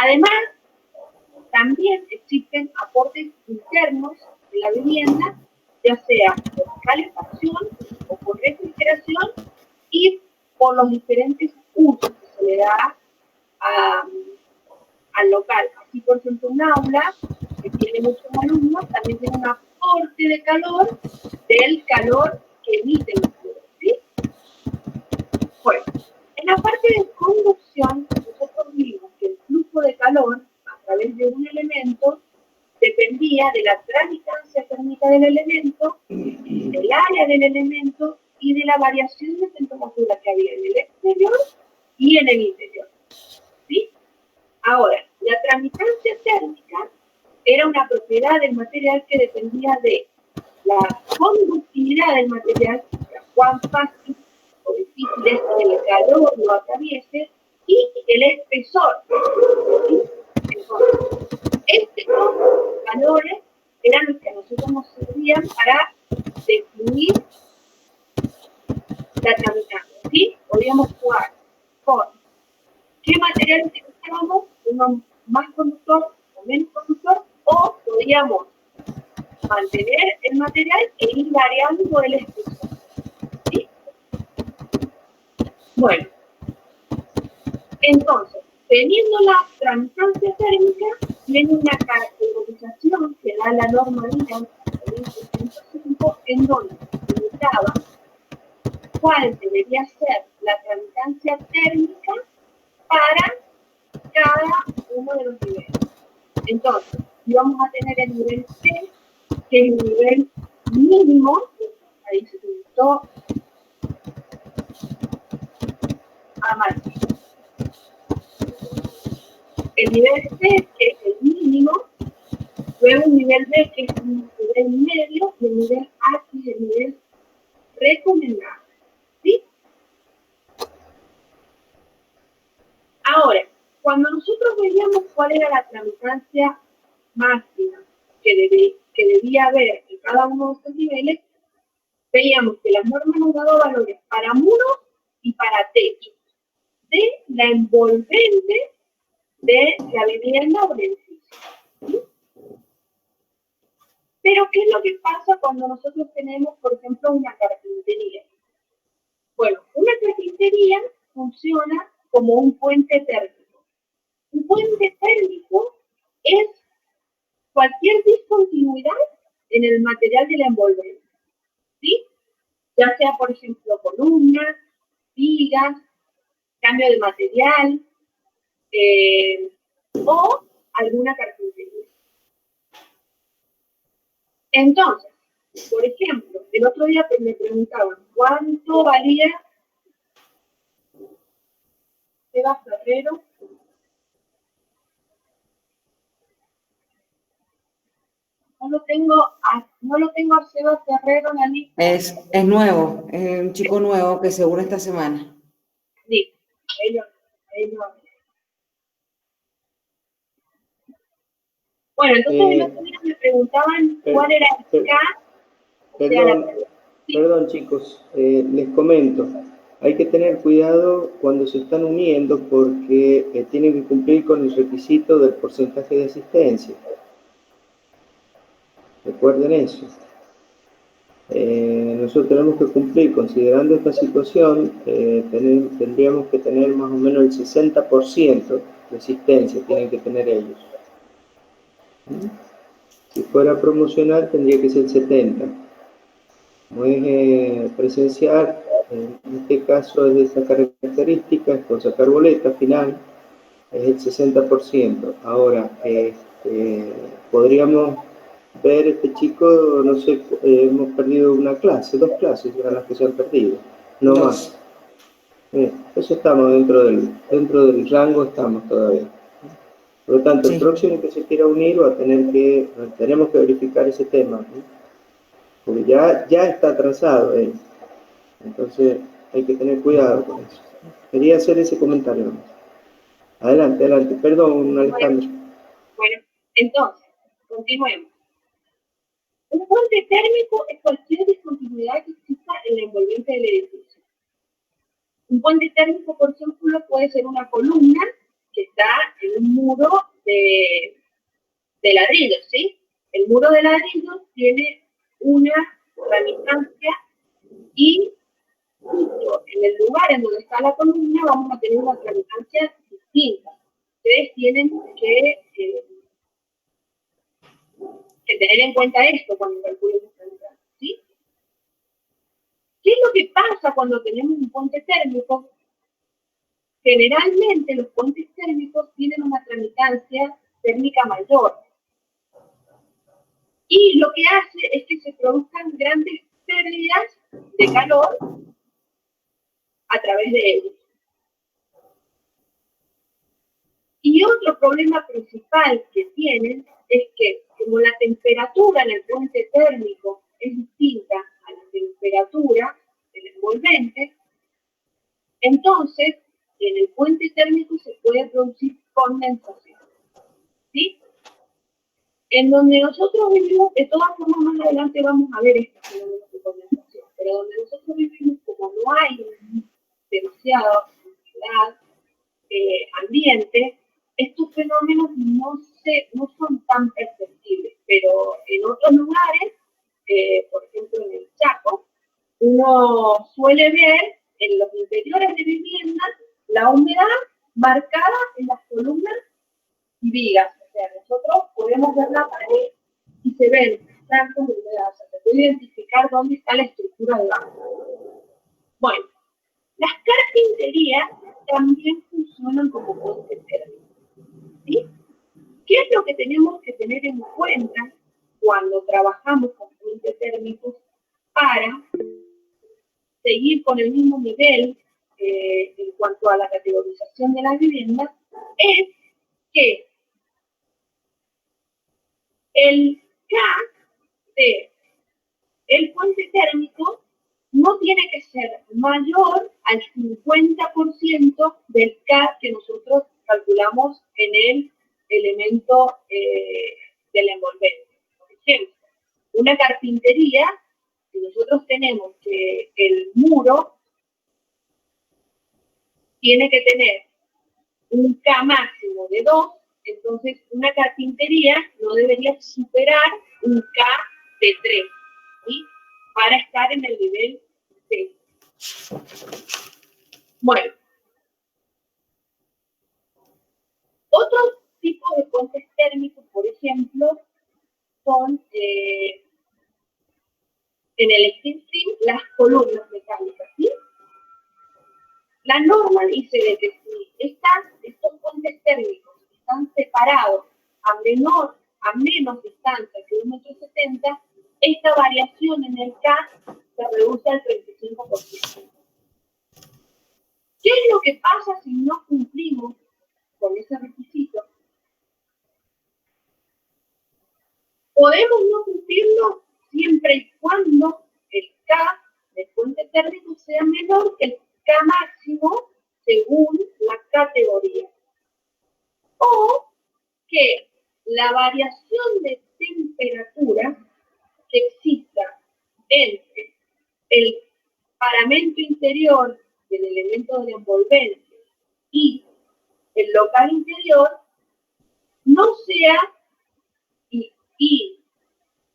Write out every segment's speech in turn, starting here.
Además, también existen aportes internos de la vivienda, ya sea por calefacción o por refrigeración y por los diferentes usos que se le da al local. Así, por ejemplo, un aula que tiene muchos alumnos también tiene un aporte de calor del calor que emite el flujo, ¿sí? Bueno, en la parte de conducción, nosotros vimos que el flujo de calor a través de un elemento dependía de la tramitancia térmica del elemento, del área del elemento y de la variación de temperatura que había en el exterior y en el interior, ¿sí? Ahora, la tramitancia térmica era una propiedad del material que dependía de la conductividad del material, cuán fácil o difícil es que el calor lo atraviese, y el espesor. Entonces, estos valores eran los que a nosotros nos servían para definir la tramitancia, ¿sí? Podríamos jugar con qué material utilizábamos, uno más conductor o menos conductor, o podríamos mantener el material e ir variando el espesor, ¿sí? Bueno, entonces, teniendo la tramitancia térmica, viene una caracterización que da la norma DIN 105, en donde indicaba cuál debería ser la tramitancia térmica para cada uno de los niveles. Entonces, íbamos a tener el nivel C, que es el nivel mínimo, ahí se utilizó a máximo. El nivel C, que es el mínimo, luego un nivel B, que es un nivel medio, y el nivel A, que es el nivel recomendable, ¿sí? Ahora, cuando nosotros veíamos cuál era la tramitancia máxima que debía haber en cada uno de estos niveles, veíamos que las normas nos daban valores para muros y para techos de la envolvente de la vivienda o del edificio, ¿sí? Pero, ¿qué es lo que pasa cuando nosotros tenemos, por ejemplo, una carpintería? Bueno, una carpintería funciona como un puente térmico. Un puente térmico es cualquier discontinuidad en el material de la envolvente, ¿sí? Ya sea, por ejemplo, columnas, vigas, cambio de material, o alguna carpintería. Entonces, por ejemplo, el otro día me preguntaban cuánto valía Seba Ferrero. No lo tengo a Seba Ferrero en la lista. Es nuevo, es un chico nuevo que seguro esta semana. Sí, ellos. Bueno, entonces el otro día me preguntaban cuál era el K. Perdón, chicos, les comento. Hay que tener cuidado cuando se están uniendo porque tienen que cumplir con el requisito del porcentaje de asistencia. Recuerden eso. Nosotros tenemos que cumplir, considerando esta situación, tendríamos que tener más o menos el 60% de asistencia, tienen que tener ellos. Si fuera promocional, tendría que ser el 70%. Como es presencial, en este caso es de esta característica, es con sacar boleta final, es el 60%. Ahora, podríamos ver este chico, no sé, hemos perdido una clase, 2 clases eran las que se han perdido, no más. Eso estamos dentro del rango, estamos todavía. Por lo tanto, el próximo que se quiera unir tenemos que verificar ese tema, ¿no? Porque ya está atrasado, entonces hay que tener cuidado con eso. Quería hacer ese comentario. Adelante, perdón, Alejandro. Bueno, entonces, continuemos. Un puente térmico es cualquier discontinuidad que exista en la envolvente del edificio. Un puente térmico, por ejemplo, puede ser una columna que está en un muro de ladrillo, ¿sí? El muro de ladrillo tiene una tramitancia y justo en el lugar en donde está la columna vamos a tener una tramitancia distinta. Ustedes tienen que tener en cuenta esto cuando calculen esta tramitancia, ¿sí? ¿Qué es lo que pasa cuando tenemos un puente térmico? Generalmente los puentes térmicos tienen una tramitancia térmica mayor. Y lo que hace es que se produzcan grandes pérdidas de calor a través de ellos. Y otro problema principal que tienen es que como la temperatura en el puente térmico es distinta a la temperatura del envolvente, entonces en el puente térmico se puede producir condensación. ¿Sí? En donde nosotros vivimos, de todas formas más adelante vamos a ver estos fenómenos de condensación, pero donde nosotros vivimos, como no hay demasiada humedad ambiente, estos fenómenos no son tan perceptibles, pero en otros lugares, por ejemplo en el Chaco, uno suele ver en los interiores de viviendas la humedad marcada en las columnas y vigas. O sea, nosotros podemos ver la pared y se ven tantos de humedad, o sea, se puede identificar dónde está la estructura debajo. Bueno, las carpinterías también funcionan como puentes térmicos, ¿sí? ¿Qué es lo que tenemos que tener en cuenta cuando trabajamos con puentes térmicos para seguir con el mismo nivel en cuanto a la categorización de las viviendas? Es que el K del puente térmico no tiene que ser mayor al 50% del K que nosotros calculamos en el elemento del envolvente. Por ejemplo, una carpintería, si nosotros tenemos que el muro tiene que tener un K máximo de 2, entonces una carpintería no debería superar un K de 3, ¿sí? Para estar en el nivel C. Bueno, otro tipo de puentes térmicos, por ejemplo, son en el steel frame las columnas mecánicas, ¿sí? La norma dice de que si estos puentes térmicos están separados a menos distancia que 1,70 m, esta variación en el K se reduce al 35%. ¿Qué es lo que pasa si no cumplimos con ese requisito? Podemos no cumplirlo siempre y cuando el K del puente térmico sea menor que el K máximo según la categoría. O que la variación de temperatura que exista entre el paramento interior del elemento del envolvente y el local interior no sea y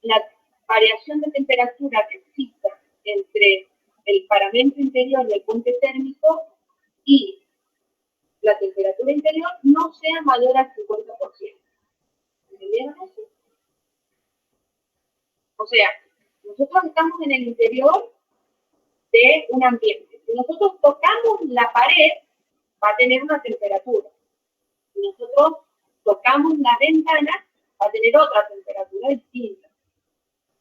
la variación de temperatura que exista entre el paramento interior del puente térmico y la temperatura interior no sea mayor al 50%. ¿Entendieron eso? O sea, nosotros estamos en el interior de un ambiente. Si nosotros tocamos la pared, va a tener una temperatura. Si nosotros tocamos la ventana, va a tener otra temperatura distinta.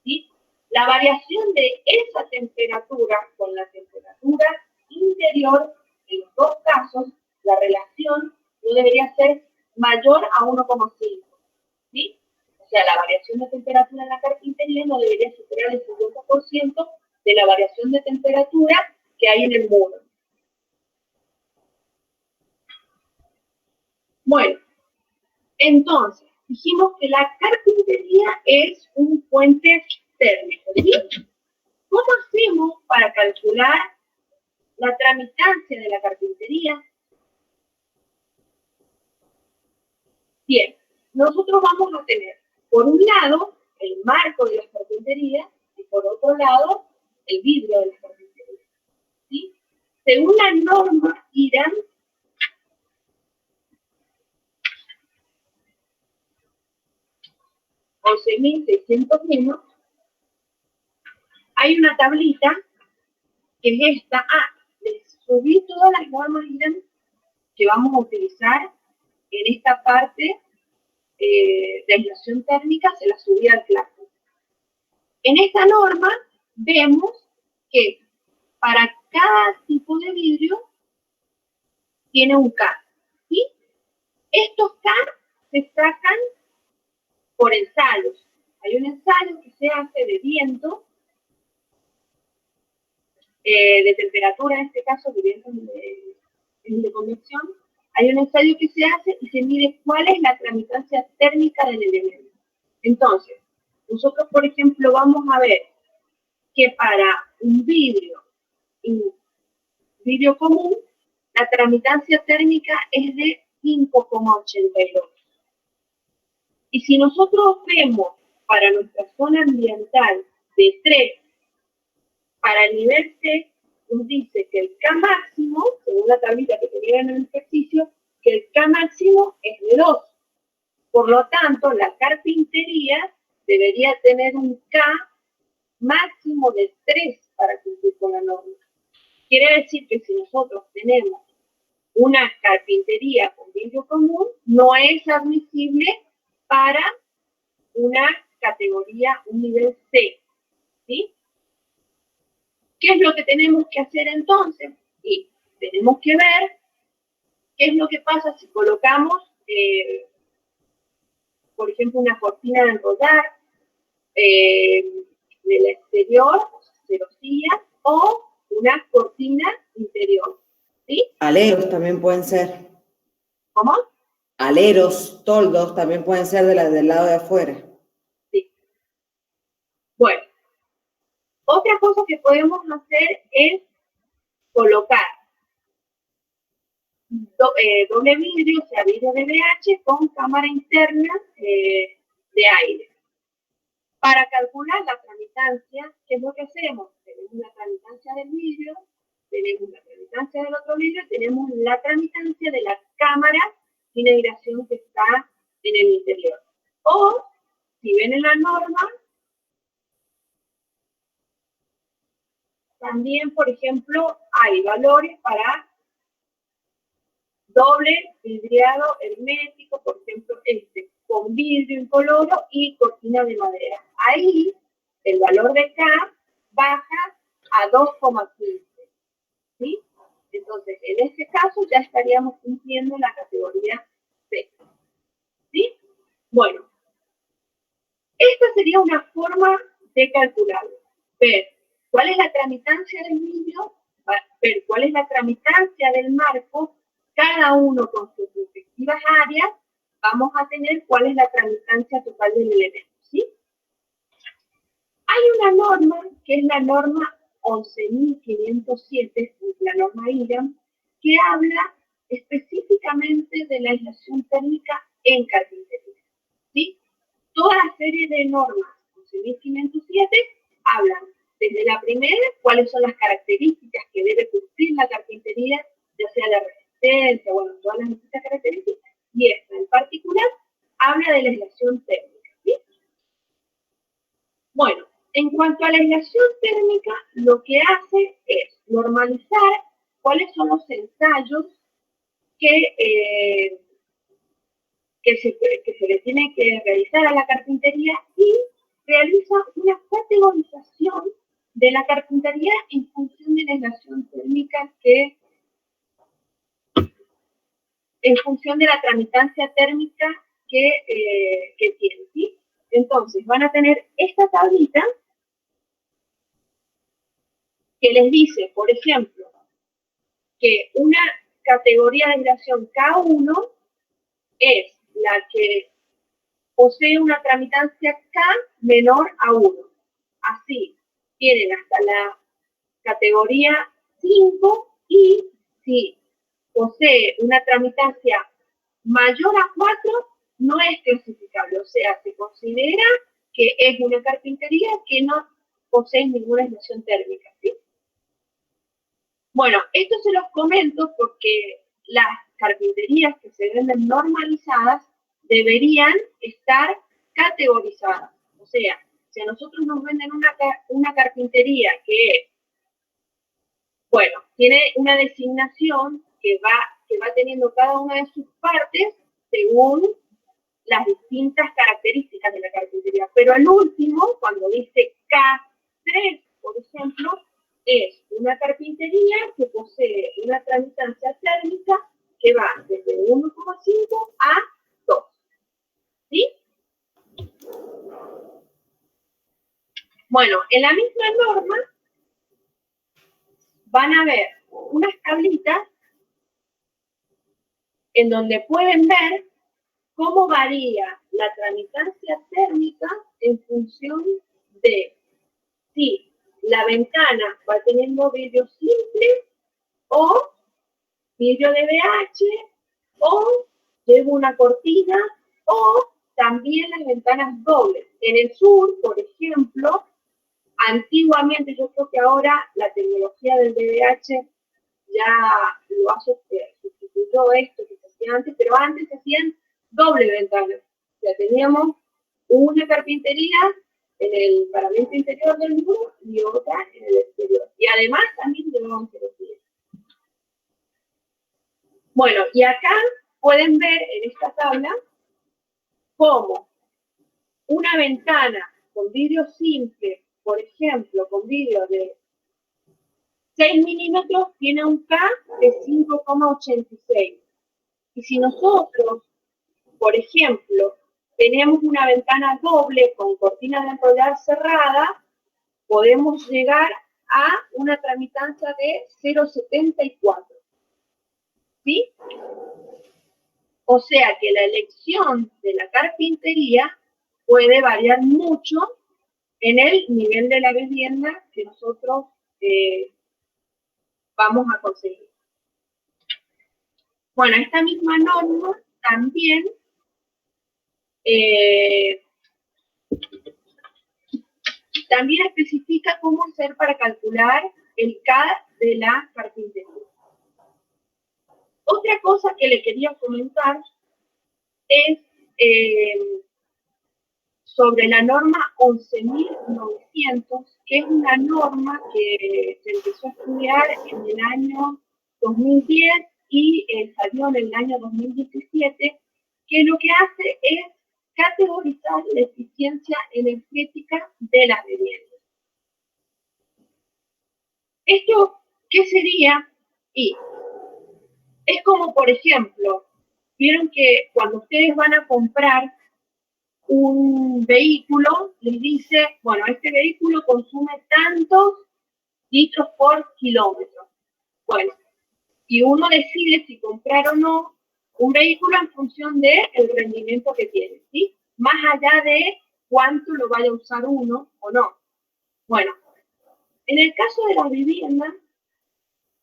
¿Sí? La variación de esa temperatura con la temperatura interior, en los dos casos, la relación no debería ser mayor a 1,5. ¿Sí? O sea, la variación de temperatura en la carpintería no debería superar el 50% de la variación de temperatura que hay en el muro. Bueno, entonces, dijimos que la carpintería es un puente térmico, ¿sí? ¿Cómo hacemos para calcular la tramitancia de la carpintería? Bien, nosotros vamos a tener, por un lado, el marco de las carpinterías y por otro lado, el vidrio de las carpinterías. ¿Sí? Según la norma IRAM, (11.601), hay una tablita que es esta. Les subí todas las normas IRAM que vamos a utilizar en esta parte de aislación térmica, se las subí al clase. En esta norma vemos que para cada tipo de vidrio tiene un K, ¿sí? Estos K se sacan por ensayos. Hay un ensayo que se hace de viento, de temperatura, en este caso, de viento de convección. Hay un ensayo que se hace y se mide cuál es la tramitancia térmica del elemento. Entonces, nosotros, por ejemplo, vamos a ver que para un vidrio común, la tramitancia térmica es de 5,82. Y si nosotros vemos para nuestra zona ambiental de 3, para el nivel C, nos dice que el K máximo, según la tablita que tenía en el ejercicio, que el K máximo es de 2. Por lo tanto, la carpintería debería tener un K máximo de 3 para cumplir con la norma. Quiere decir que si nosotros tenemos una carpintería con vidrio común, no es admisible para una categoría, un nivel C, ¿sí? ¿Qué es lo que tenemos que hacer entonces? Y tenemos que ver qué es lo que pasa si colocamos, por ejemplo, una cortina de enrollar del exterior, celosías, o una cortina interior, ¿sí? Aleros también pueden ser. ¿Cómo? Aleros, toldos también pueden ser del lado de afuera. Sí. Bueno, otra cosa que podemos hacer es colocar doble vidrio, o sea, vidrio de BH con cámara interna de aire. Para calcular la tramitancia, ¿qué es lo que hacemos? Tenemos la tramitancia del vidrio, tenemos la tramitancia del otro vidrio, tenemos la tramitancia de la cámara sin aireación que está en el interior. O, si ven en la norma, también, por ejemplo, hay valores para doble vidriado hermético, por ejemplo, con vidrio incoloro y cortina de madera. Ahí el valor de K baja a 2,15, ¿sí? Entonces, en este caso ya estaríamos cumpliendo la categoría C, ¿sí? Bueno, esta sería una forma de calcularlo. Ver cuál es la tramitancia del vidrio, ver cuál es la tramitancia del marco, cada uno con sus respectivas áreas, vamos a tener cuál es la tramitancia total del elemento, ¿sí? Hay una norma, que es la norma 11.507, la norma IRAM, que habla específicamente de la aislación térmica en carpintería, ¿sí? Toda la serie de normas 11.507 hablan desde la primera, cuáles son las características que debe cumplir la carpintería, ya sea la resistencia, bueno, todas las distintas características, y esta en particular habla de la aislación térmica, ¿sí? Bueno, en cuanto a la aislación térmica, lo que hace es normalizar cuáles son los ensayos que se le tiene que realizar a la carpintería y realiza una categorización de la carpintería en función de la aislación térmica en función de la tramitancia térmica que tiene, ¿sí? Entonces, van a tener esta tablita que les dice, por ejemplo, que una categoría de aislación K1 es la que posee una tramitancia K menor a 1. Así, tienen hasta la categoría 5 y si posee una tramitancia mayor a 4, no es clasificable, o sea, se considera que es una carpintería que no posee ninguna aislación térmica, ¿sí? Bueno, esto se los comento porque las carpinterías que se venden normalizadas deberían estar categorizadas. O sea, si a nosotros nos venden una carpintería que, bueno, tiene una designación que va teniendo cada una de sus partes según las distintas características de la carpintería. Pero al último, cuando dice K3, por ejemplo, es una carpintería que posee una transitancia térmica que va desde 1,5 a 2. ¿Sí? Bueno, en la misma norma van a ver unas tablitas en donde pueden ver cómo varía la tramitancia térmica en función de si la ventana va teniendo vidrio simple o vidrio de BH o lleva una cortina o también las ventanas dobles. En el sur, por ejemplo, antiguamente, yo creo que ahora la tecnología del BBH ya lo ha sustituyó esto que se hacía antes, pero antes se hacían doble ventana. O sea, teníamos una carpintería en el paramento interior del muro y otra en el exterior. Y además también llevaban queroseno. Bueno, y acá pueden ver en esta tabla cómo una ventana con vidrio simple, por ejemplo, con vidrio de 6 milímetros, tiene un K de 5,86. Y si nosotros, por ejemplo, tenemos una ventana doble con cortina de enrollar cerrada, podemos llegar a una tramitancia de 0,74. ¿Sí? O sea que la elección de la carpintería puede variar mucho en el nivel de la vivienda que nosotros vamos a conseguir. Bueno, esta misma norma también también especifica cómo hacer para calcular el K de la carpintería. Otra cosa que le quería comentar es sobre la norma 11.900, que es una norma que se empezó a estudiar en el año 2010 y salió en el año 2017, que lo que hace es categorizar la eficiencia energética de las viviendas. ¿Esto qué sería? Y es como, por ejemplo, vieron que cuando ustedes van a comprar un vehículo, les dice, bueno, este vehículo consume tantos litros por kilómetro. Bueno, y uno decide si comprar o no un vehículo en función del rendimiento que tiene, ¿sí? Más allá de cuánto lo vaya a usar uno o no. Bueno, en el caso de las viviendas,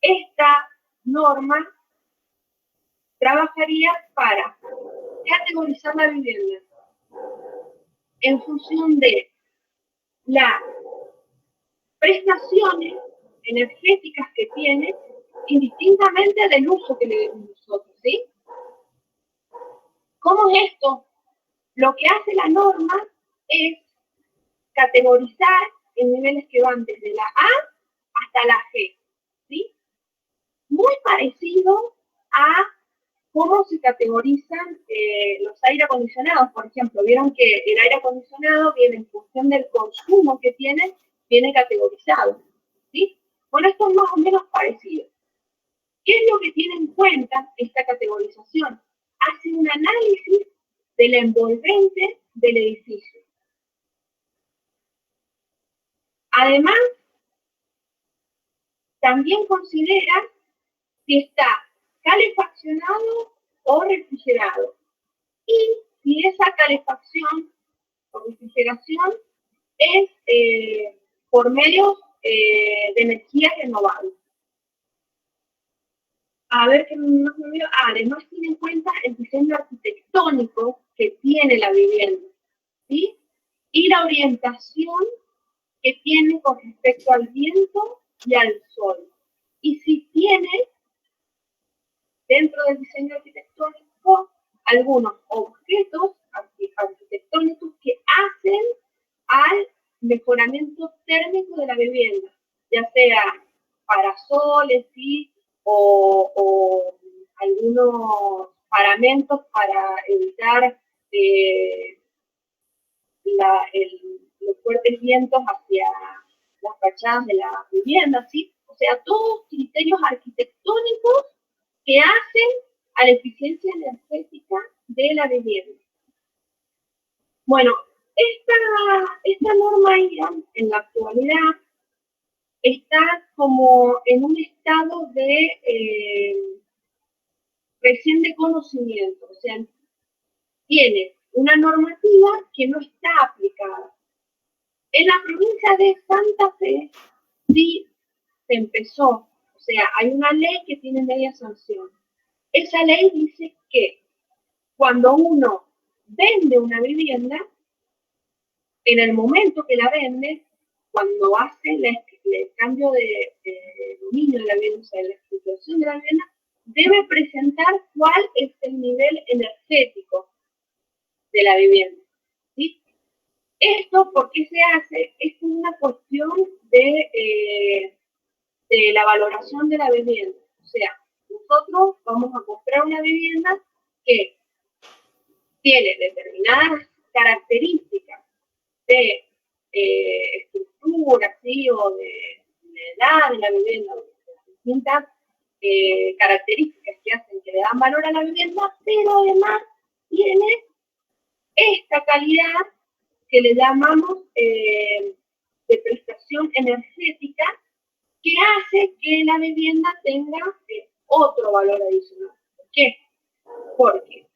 esta norma trabajaría para categorizar la vivienda en función de las prestaciones energéticas que tiene, indistintamente del uso que le demos nosotros, ¿sí? ¿Cómo es esto? Lo que hace la norma es categorizar en niveles que van desde la A hasta la G, ¿sí? Muy parecido a cómo se categorizan los aire acondicionados, por ejemplo. Vieron que el aire acondicionado viene en función del consumo que tiene, viene categorizado, ¿sí? Bueno, esto es más o menos parecido. ¿Qué es lo que tiene en cuenta esta categorización? Hace un análisis del envolvente del edificio. Además, también considera si está calefaccionado o refrigerado. Y si esa calefacción o refrigeración es por medios de energía renovable. A ver qué más me veo. Además tiene en cuenta el diseño arquitectónico que tiene la vivienda, ¿sí? Y la orientación que tiene con respecto al viento y al sol. Y si tiene, dentro del diseño arquitectónico, algunos objetos arquitectónicos que hacen al mejoramiento térmico de la vivienda, ya sea parasoles, ¿sí? o algunos paramentos para evitar los fuertes vientos hacia las fachadas de la vivienda, ¿sí? O sea, todos criterios arquitectónicos que hacen a la eficiencia energética de la vivienda. Bueno, esta norma IRAM en la actualidad está como en un estado de recién de conocimiento, o sea, tiene una normativa que no está aplicada. En la provincia de Santa Fe sí se empezó, o sea, hay una ley que tiene media sanción. Esa ley dice que cuando uno vende una vivienda, en el momento que la vende, cuando hace el cambio de dominio de la vivienda, o sea, la estructuración de la vivienda, debe presentar cuál es el nivel energético de la vivienda, ¿sí? Esto, ¿por qué se hace? Es una cuestión de la valoración de la vivienda. O sea, nosotros vamos a comprar una vivienda que tiene determinadas características de estructura, ¿sí? O de edad de la vivienda, o de las distintas características que hacen que le dan valor a la vivienda, pero además tiene esta calidad que le llamamos de prestación energética, que hace que la vivienda tenga otro valor adicional. ¿Por qué? Porque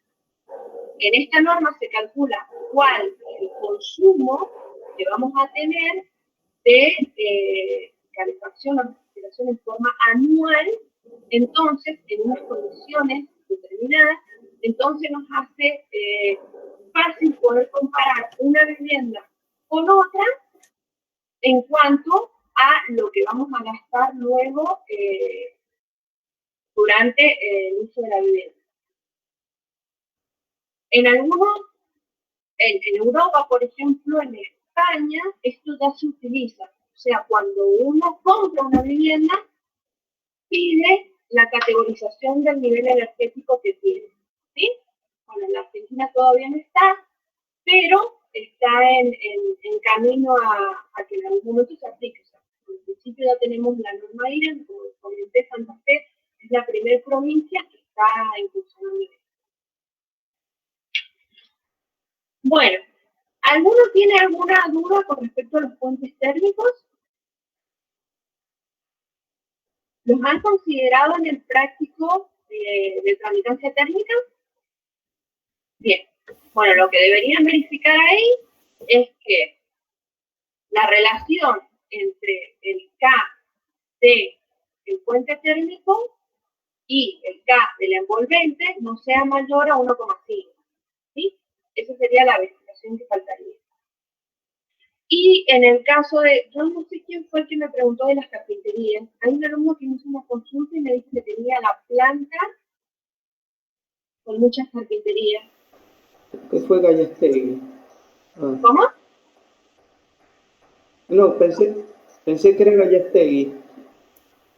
en esta norma se calcula cuál es el consumo que vamos a tener de calefacción o refrigeración en forma anual, entonces, en unas condiciones determinadas, entonces nos hace fácil poder comparar una vivienda con otra en cuanto a lo que vamos a gastar luego durante el uso de la vivienda. En Europa, por ejemplo, en España, esto ya se utiliza. O sea, cuando uno compra una vivienda, pide la categorización del nivel energético que tiene, ¿sí? Bueno, en la Argentina todavía no está, pero está en camino a que en algún momento se aplique. O sea, en principio ya tenemos la norma IRAM, como comenté, Santa Fe es la primera provincia que está incursionando. Bueno, ¿alguno tiene alguna duda con respecto a los puentes térmicos? ¿Los han considerado en el práctico de tramitancia térmica? Bien. Bueno, lo que deberían verificar ahí es que la relación entre el K del puente térmico y el K de la envolvente no sea mayor a 1,5. ¿Sí? Esa sería la verificación que faltaría. Y en el caso de, yo no sé quién fue el que me preguntó de las carpinterías. Hay un alumno que me hizo una consulta y me dijo que tenía la planta con muchas carpinterías. ¿Qué fue Gallastegui? Ah. ¿Cómo? No, pensé que era Gallastegui.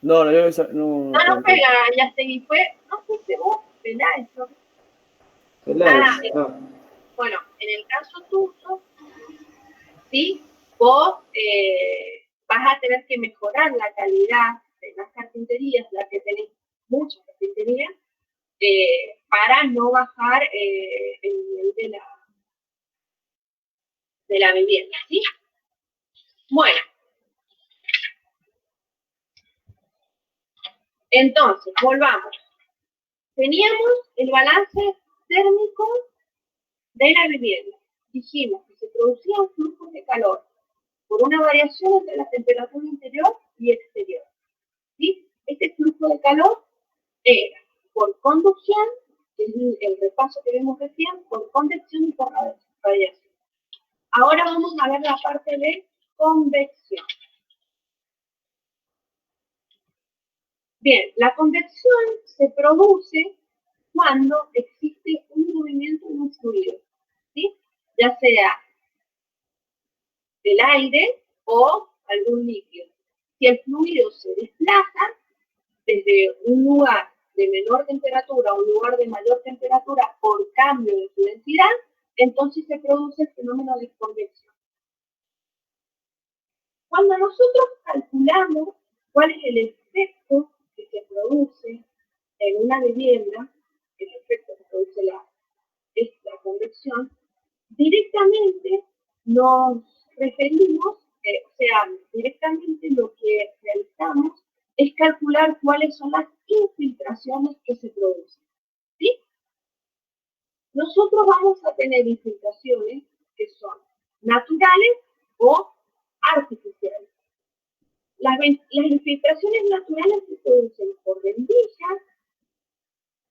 No, yo No fue Gallastegui, fue, no fuiste vos, Peláez, ¿no? Peláez. Bueno, en el caso tuyo, ¿sí? Vos vas a tener que mejorar la calidad de las carpinterías, ya que tenés muchas carpinterías, para no bajar el nivel de la vivienda, ¿sí? Bueno. Entonces, volvamos. Teníamos el balance térmico de la vivienda. Dijimos que se producían flujos de calor por una variación entre la temperatura interior y exterior. ¿Sí? Este flujo de calor era por conducción que es el repaso que vimos recién, por convección y por radiación. Ahora vamos a ver la parte de convección. Bien, la convección se produce cuando existe un movimiento de un fluido, ¿sí? Ya sea del aire o algún líquido. Si el fluido se desplaza desde un lugar de menor temperatura a un lugar de mayor temperatura por cambio de su densidad, entonces se produce el fenómeno de convección. Cuando nosotros calculamos cuál es el efecto que se produce en una vivienda, el efecto que produce esta convección, directamente nos referimos, directamente lo que realizamos es calcular cuáles son las infiltraciones que se producen, ¿sí? Nosotros vamos a tener infiltraciones que son naturales o artificiales. Las infiltraciones naturales se producen por rendijas,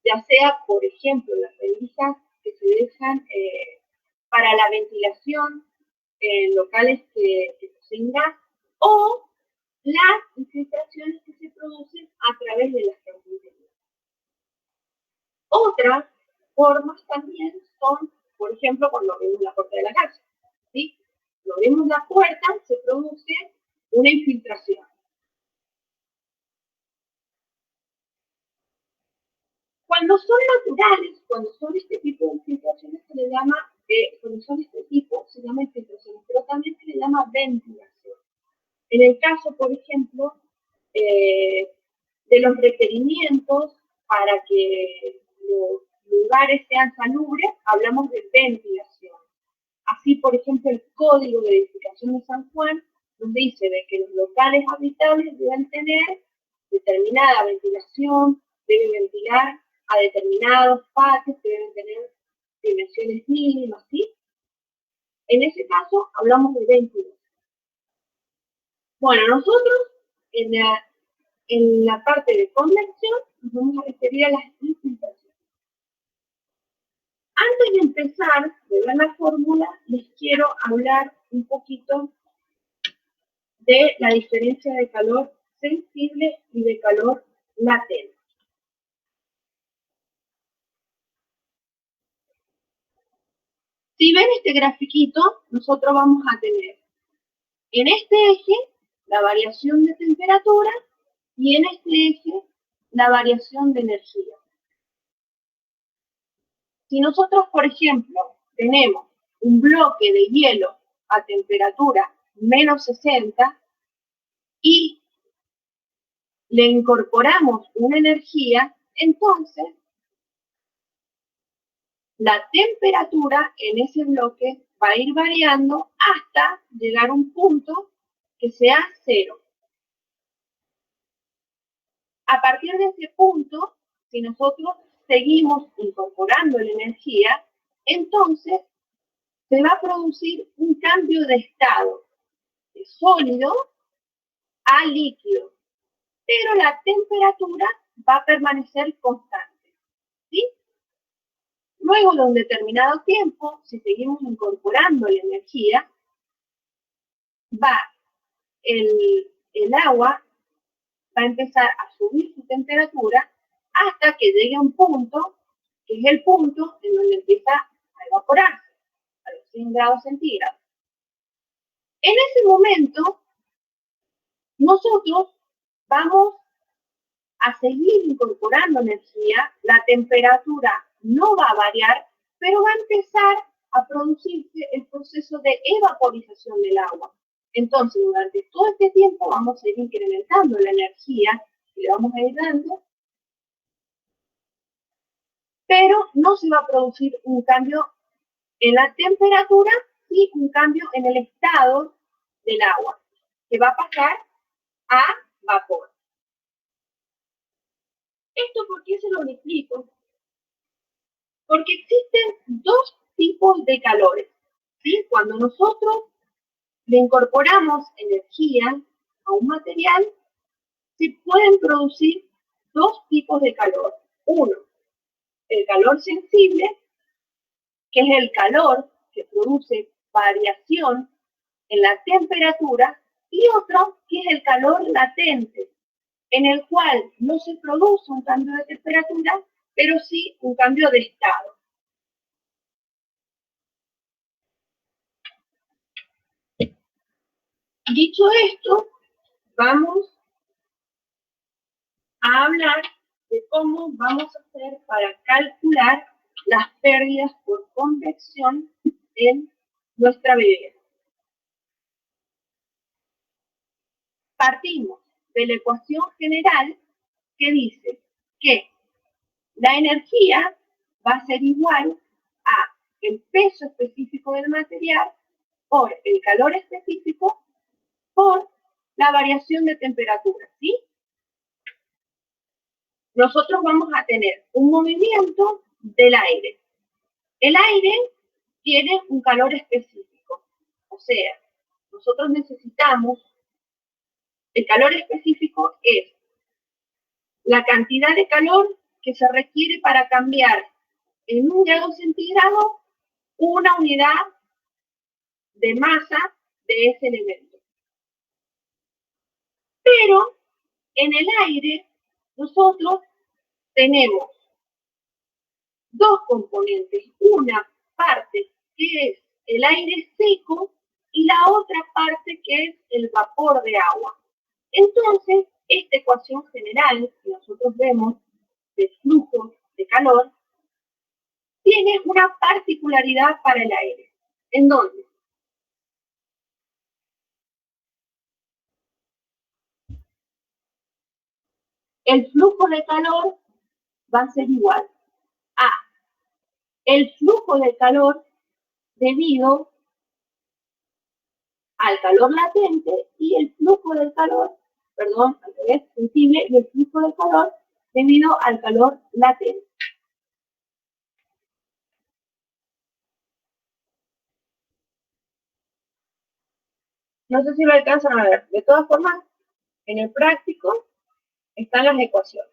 ya sea, por ejemplo, las rendijas que se dejan para la ventilación en locales que poseen gas, o las infiltraciones que se producen a través de las carpinterías. Otras formas también son, por ejemplo, cuando abrimos la puerta de la casa, ¿sí? Cuando abrimos la puerta se produce una infiltración. Cuando son naturales, cuando son este tipo de infiltraciones se le llama, cuando son este tipo se llama infiltraciones, pero también se le llama ventilación. En el caso, por ejemplo, de los requerimientos para que los lugares sean salubres, hablamos de ventilación. Así, por ejemplo, el Código de Edificación de San Juan nos dice de que los locales habitables deben tener determinada ventilación, deben ventilar a determinados patios que deben tener dimensiones mínimas, ¿sí? En ese caso, hablamos de ventilación. Bueno, nosotros en la parte de convección nos vamos a referir a las infiltraciones. Antes de empezar de ver la fórmula, les quiero hablar un poquito de la diferencia de calor sensible y de calor latente. Si ven este grafiquito, nosotros vamos a tener en este eje la variación de temperatura y en este eje la variación de energía. Si nosotros, por ejemplo, tenemos un bloque de hielo a temperatura menos 60 y le incorporamos una energía, entonces la temperatura en ese bloque va a ir variando hasta llegar a un punto que sea 0. A partir de ese punto, si nosotros seguimos incorporando la energía, entonces se va a producir un cambio de estado de sólido a líquido, pero la temperatura va a permanecer constante, ¿sí? Luego de un determinado tiempo, si seguimos incorporando la energía, el agua va a empezar a subir su temperatura hasta que llegue a un punto, que es el punto en donde empieza a evaporarse, a los 100 grados centígrados. En ese momento, nosotros vamos a seguir incorporando energía, la temperatura no va a variar, pero va a empezar a producirse el proceso de evaporización del agua. Entonces, durante todo este tiempo vamos a ir incrementando la energía que le vamos a ir dando, pero no se va a producir un cambio en la temperatura, sí un cambio en el estado del agua, que va a pasar a vapor. ¿Esto por qué se lo explico? Porque existen dos tipos de calores, ¿sí? Cuando nosotros le incorporamos energía a un material, se pueden producir dos tipos de calor. Uno, el calor sensible, que es el calor que produce variación en la temperatura, y otro que es el calor latente, en el cual no se produce un cambio de temperatura, pero sí un cambio de estado. Dicho esto, vamos a hablar de cómo vamos a hacer para calcular las pérdidas por convección en nuestra bebida. Partimos de la ecuación general que dice que la energía va a ser igual a el peso específico del material por el calor específico por la variación de temperatura, ¿sí? Nosotros vamos a tener un movimiento del aire. El aire tiene un calor específico, o sea, nosotros necesitamos, el calor específico es la cantidad de calor que se requiere para cambiar en 1 grado centígrado una unidad de masa de ese elemento. Pero en el aire nosotros tenemos dos componentes, una parte que es el aire seco y la otra parte que es el vapor de agua. Entonces, esta ecuación general que nosotros vemos de flujo de calor tiene una particularidad para el aire, en donde el flujo de calor va a ser igual a el flujo de calor debido al calor latente y el flujo del calor, perdón, al revés, sensible, y el flujo de calor debido al calor latente. No sé si lo alcanzan a ver. De todas formas, en el práctico están las ecuaciones.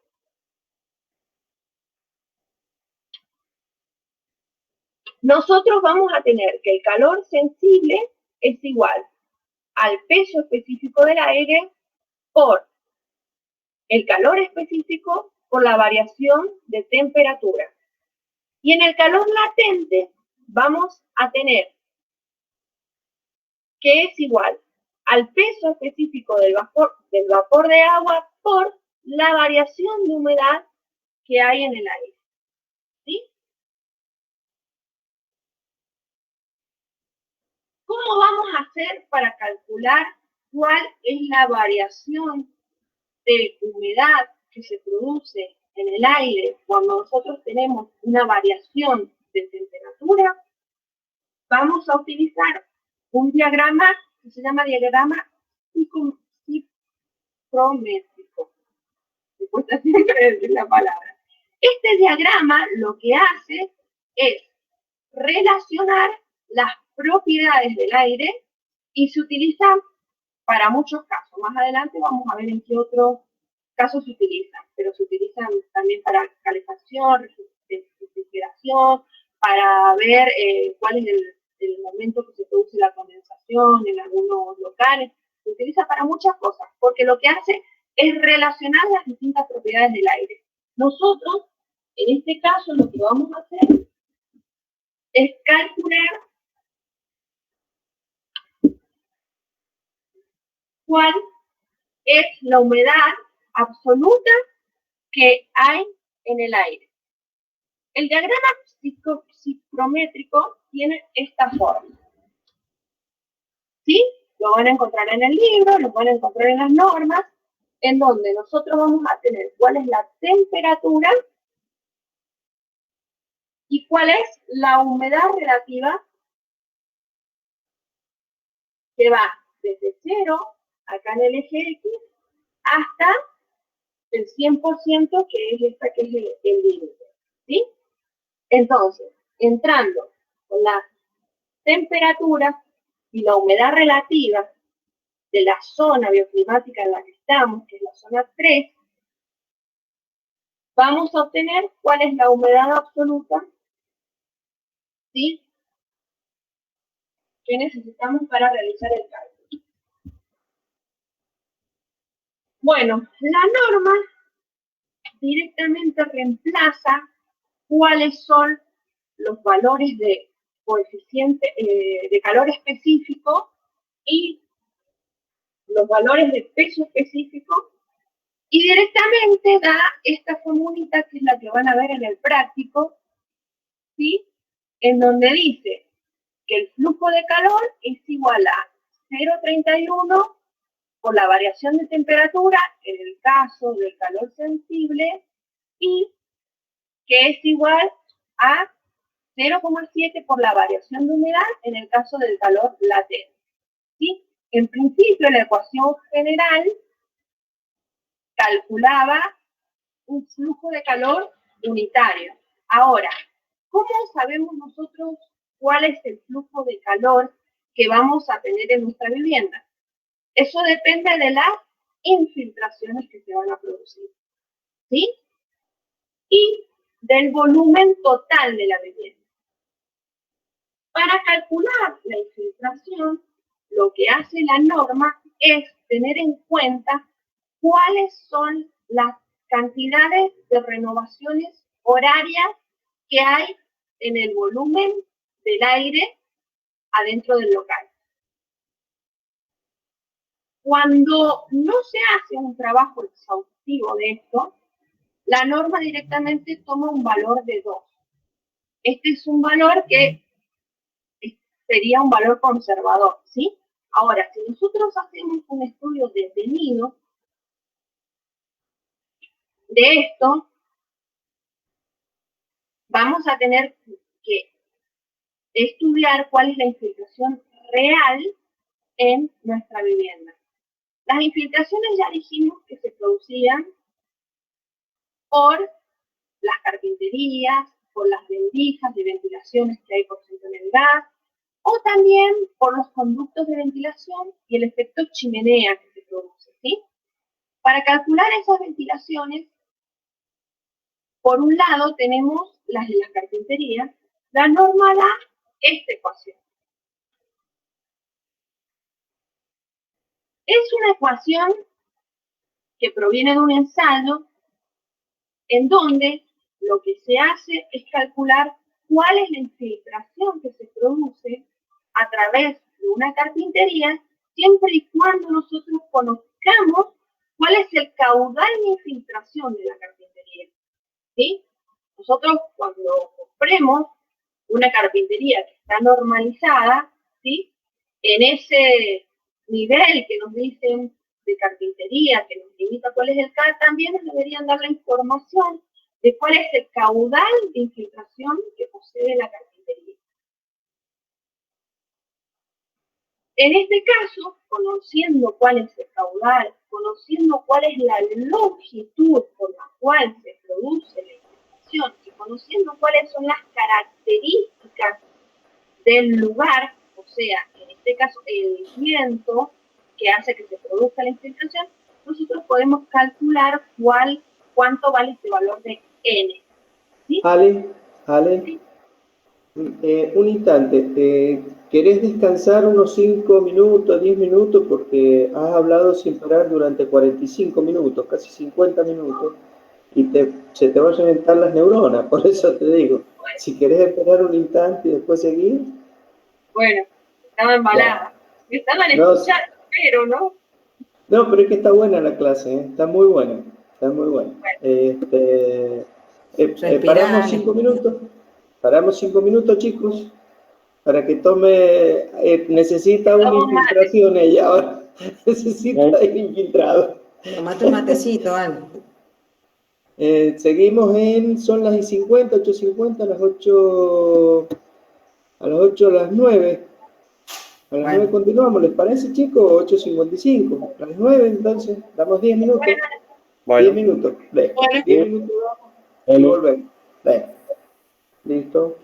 Nosotros vamos a tener que el calor sensible es igual al peso específico del aire por el calor específico por la variación de temperatura. Y en el calor latente vamos a tener que es igual al peso específico del vapor de agua por la variación de humedad que hay en el aire. ¿Sí? ¿Cómo vamos a hacer para calcular cuál es la variación de humedad que se produce en el aire cuando nosotros tenemos una variación de temperatura? Vamos a utilizar un diagrama que se llama diagrama psicométrico. Me cuesta siempre decir la palabra. Este diagrama lo que hace es relacionar las propiedades del aire y se utiliza para muchos casos. Más adelante vamos a ver en qué otros casos se utilizan, pero se utilizan también para calefacción, refrigeración, para ver cuál es el momento que se produce la condensación en algunos locales. Se utiliza para muchas cosas, porque lo que hace es relacionar las distintas propiedades del aire. Nosotros, en este caso, lo que vamos a hacer es calcular cuál es la humedad absoluta que hay en el aire. El diagrama psicométrico tiene esta forma. ¿Sí? Lo van a encontrar en el libro, lo van a encontrar en las normas, en donde nosotros vamos a tener cuál es la temperatura y cuál es la humedad relativa que va desde 0, acá en el eje X, hasta el 100%, que es esta que es el límite. ¿Sí? Entonces, entrando con la temperatura y la humedad relativa de la zona bioclimática en la que estamos, que es la zona 3, vamos a obtener cuál es la humedad absoluta, ¿sí?, que necesitamos para realizar el cálculo. Bueno, la norma directamente reemplaza cuáles son los valores de coeficiente de calor específico y los valores de peso específico, y directamente da esta formulita que es la que van a ver en el práctico, ¿sí?, en donde dice que el flujo de calor es igual a 0,31 por la variación de temperatura en el caso del calor sensible, y que es igual a 0,7 por la variación de humedad en el caso del calor latente, ¿sí? En principio, la ecuación general calculaba un flujo de calor unitario. Ahora, ¿cómo sabemos nosotros cuál es el flujo de calor que vamos a tener en nuestra vivienda? Eso depende de las infiltraciones que se van a producir, ¿sí? Y del volumen total de la vivienda. Para calcular la infiltración, lo que hace la norma es tener en cuenta cuáles son las cantidades de renovaciones horarias que hay en el volumen del aire adentro del local. Cuando no se hace un trabajo exhaustivo de esto, la norma directamente toma un valor de 2. Este es un valor que sería un valor conservador, ¿sí? Ahora, si nosotros hacemos un estudio detenido de esto, vamos a tener que estudiar cuál es la infiltración real en nuestra vivienda. Las infiltraciones ya dijimos que se producían por las carpinterías, por las rendijas de ventilaciones que hay por centro en el gas, o también por los conductos de ventilación y el efecto chimenea que se produce, ¿sí? Para calcular esas ventilaciones, por un lado tenemos las de las carpinterías, la norma da esta ecuación. Es una ecuación que proviene de un ensayo en donde lo que se hace es calcular cuál es la infiltración que se produce a través de una carpintería, siempre y cuando nosotros conozcamos cuál es el caudal de infiltración de la carpintería, ¿sí? Nosotros cuando compremos una carpintería que está normalizada, ¿sí?, en ese nivel que nos dicen de carpintería, que nos limita cuál es el CAD, también nos deberían dar la información de cuál es el caudal de infiltración que posee la carpintería. En este caso, conociendo cuál es el caudal, conociendo cuál es la longitud por la cual se produce la infiltración y conociendo cuáles son las características del lugar, o sea, en este caso el viento que hace que se produzca la infiltración, nosotros podemos calcular cuánto vale este valor de N, ¿sí? Ale, Sí. un instante, ¿querés descansar unos 5 minutos, 10 minutos? Porque has hablado sin parar durante 45 minutos, casi 50 minutos, y se te van a reventar las neuronas, por eso te digo, si querés esperar un instante y después seguir. Bueno, estaba embalada. Me estaban No, escuchando, pero no. no, pero es que está buena la clase, ¿eh? Está muy buena, está muy buena. Respirá, Paramos Ale. 5 minutos, paramos 5 minutos, chicos, para que tome, necesita una Vamos a infiltración ella ahora, necesita ir infiltrado. Tomate un matecito, Ale. Seguimos son las 50, 8:50, a las 8, a las 9. A las 9 Bueno, continuamos, ¿les parece, chicos? 8:55. A las 9, entonces, damos 10 minutos. 10 Bueno, minutos, ve. Bueno, 10 minutos y volvemos. Ve. Listo.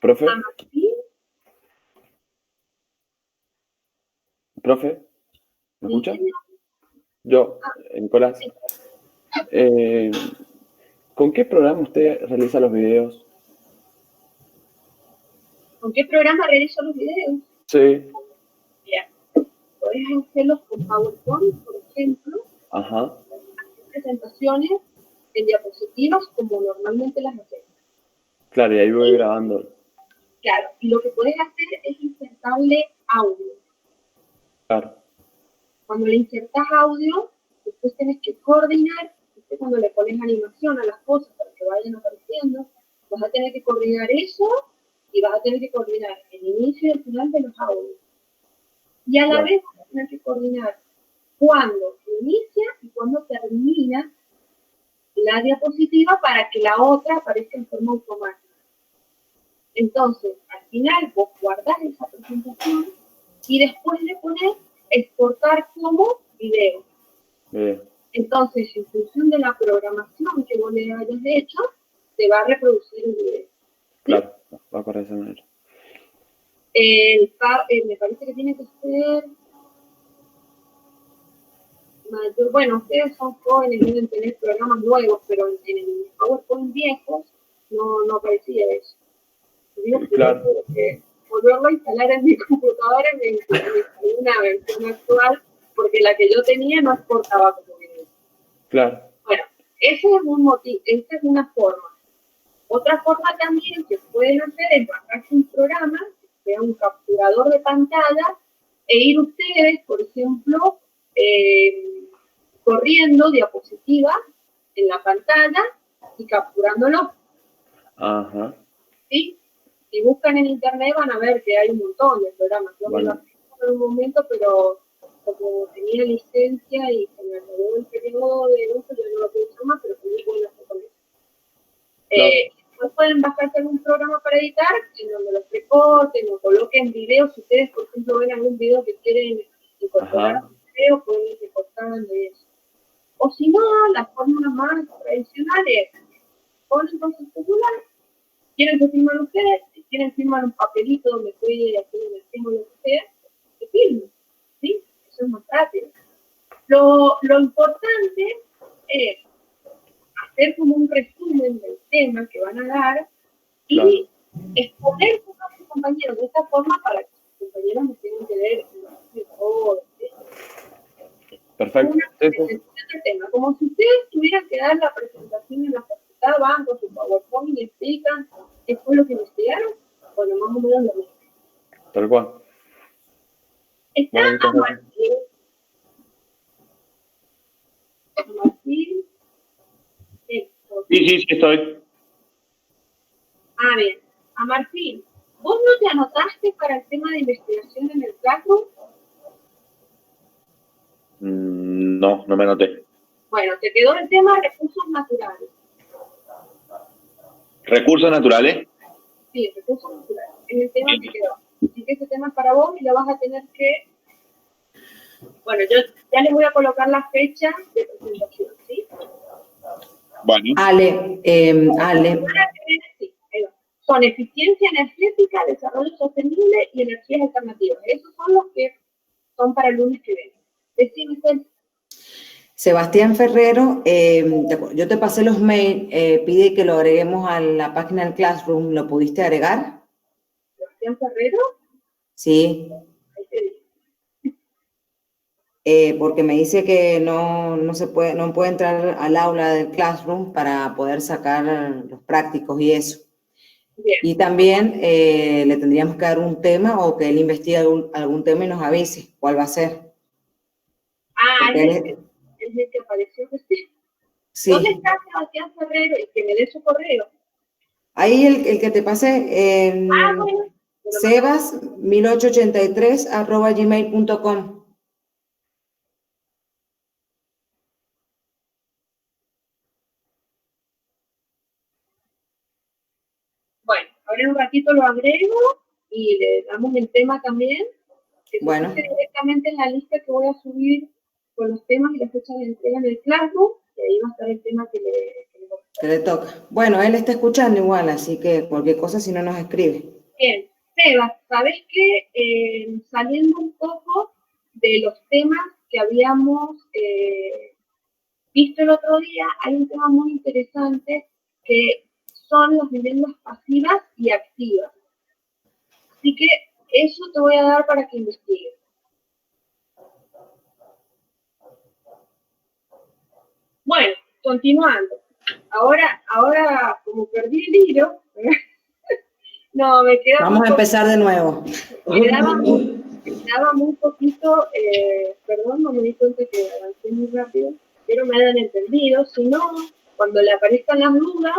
¿Profe? A Martín, ¿Profe? ¿Me sí, escucha? señor. Yo, Nicolás. ¿Con qué programa usted realiza los videos? ¿Con qué programa realizo los videos? Sí. Mira, podés hacerlos con PowerPoint, por ejemplo, Ajá. presentaciones en diapositivas como normalmente las hacemos. Claro, y ahí voy grabando. Claro, y lo que podés hacer es insertarle audio. Claro. Cuando le insertas audio, después tenés que coordinar, ¿viste? Cuando le pones animación a las cosas para que vayan apareciendo, vas a tener que coordinar eso y vas a tener que coordinar el inicio y el final de los audios. Y a la Claro. vez vas a tener que coordinar cuándo inicia y cuándo termina la diapositiva para que la otra aparezca en forma automática. Entonces, al final vos guardás esa presentación y después le pones exportar como video. Bien. Entonces, en función de la programación que vos le hayas hecho, te va a reproducir el video. Claro, va a correr de esa manera. Me parece que tiene que ser mayor. Bueno, ustedes son jóvenes, deben tener programas nuevos, pero en el PowerPoint viejos no aparecía eso. Digo, Claro. que volverlo a instalar en mi computadora y me instalé una versión actual, porque la que yo tenía no exportaba como video. Claro. Bueno, ese es un motivo, esa es una forma. Otra forma también que pueden hacer es bajarse un programa, que sea un capturador de pantalla, e ir ustedes, por ejemplo, corriendo diapositivas en la pantalla y capturándolo, Ajá. ¿sí? Si buscan en internet van a ver que hay un montón de programas. Yo me lo Bueno. aplico en un momento, pero como tenía licencia y se me acabó el periodo de uso, yo no lo puedo usar más, pero tenía buenas con eso. Claro. Después pueden bajarse algún programa para editar, en donde los recorten o coloquen videos. Si ustedes, por ejemplo, ven algún video que quieren incorporar Ajá. a un video, pueden ir recortando y eso. O si no, la forma más tradicional es ponen con su celular, quieren que firman ustedes, si quieren firmar un papelito donde puede hacer el símbolo que sea, que firmen, ¿sí? Eso es más rápido. Lo importante es hacer como un resumen del tema que van a dar y exponer a sus compañeros de esta forma para que sus compañeros no tengan que ver todo. Perfecto. Una Sí, sí. presentación del tema, como si ustedes tuvieran que dar la presentación en la facultad, van con su PowerPoint y explican qué fue lo que investigaron, bueno, más o menos lo mismo. Tal cual. Está Bueno, muchas a gracias. Martín, Sí, estoy. bien, a Martín, ¿vos no te anotaste para el tema de investigación en el Classroom? No, no me anoté. Bueno, te quedó el tema de recursos naturales. ¿Recursos naturales? Sí, recursos naturales. Es el tema que quedó. Así que ese tema es para vos y lo vas a tener que... Bueno, yo ya les voy a colocar la fecha de presentación, ¿sí? Bueno. Ale, Sí, ahí va. Son eficiencia energética, desarrollo sostenible y energías alternativas. Esos son los que son para el lunes que viene. Decime, Sebastián Ferrero, yo te pasé los mails, pide que lo agreguemos a la página del Classroom. ¿Lo pudiste agregar? Sebastián Ferrero. Sí. Ahí te digo. Porque me dice que no se puede, no puede entrar al aula del Classroom para poder sacar los prácticos y eso. Bien. Y también le tendríamos que dar un tema o que él investigue algún tema y nos avise cuál va a ser. Es el que apareció recién. Sí. ¿Dónde está Sebastián Ferrero? Y que me dé su correo. Ahí el que te pasé en Bueno. sebas1883@gmail.com. Bueno, ahora en un ratito lo agrego y le damos el tema también, que se Bueno. fije directamente en la lista que voy a subir con los temas y la fecha de entrega en el Classroom, y ahí va a estar el tema que le corresponde. Que le toca. Bueno, él está escuchando igual, así que cualquier cosa si no nos escribe. Bien, Sebas, ¿sabés qué? Saliendo un poco de los temas que habíamos visto el otro día, hay un tema muy interesante que son las viviendas pasivas y activas. Así que eso te voy a dar para que investigues. Bueno, continuando. Ahora como perdí el hilo, no, me queda... Vamos a empezar de nuevo. Quedaba muy poquito, perdón, no me di cuenta que avancé muy rápido, pero me hayan entendido. Si no, cuando le aparezcan las dudas,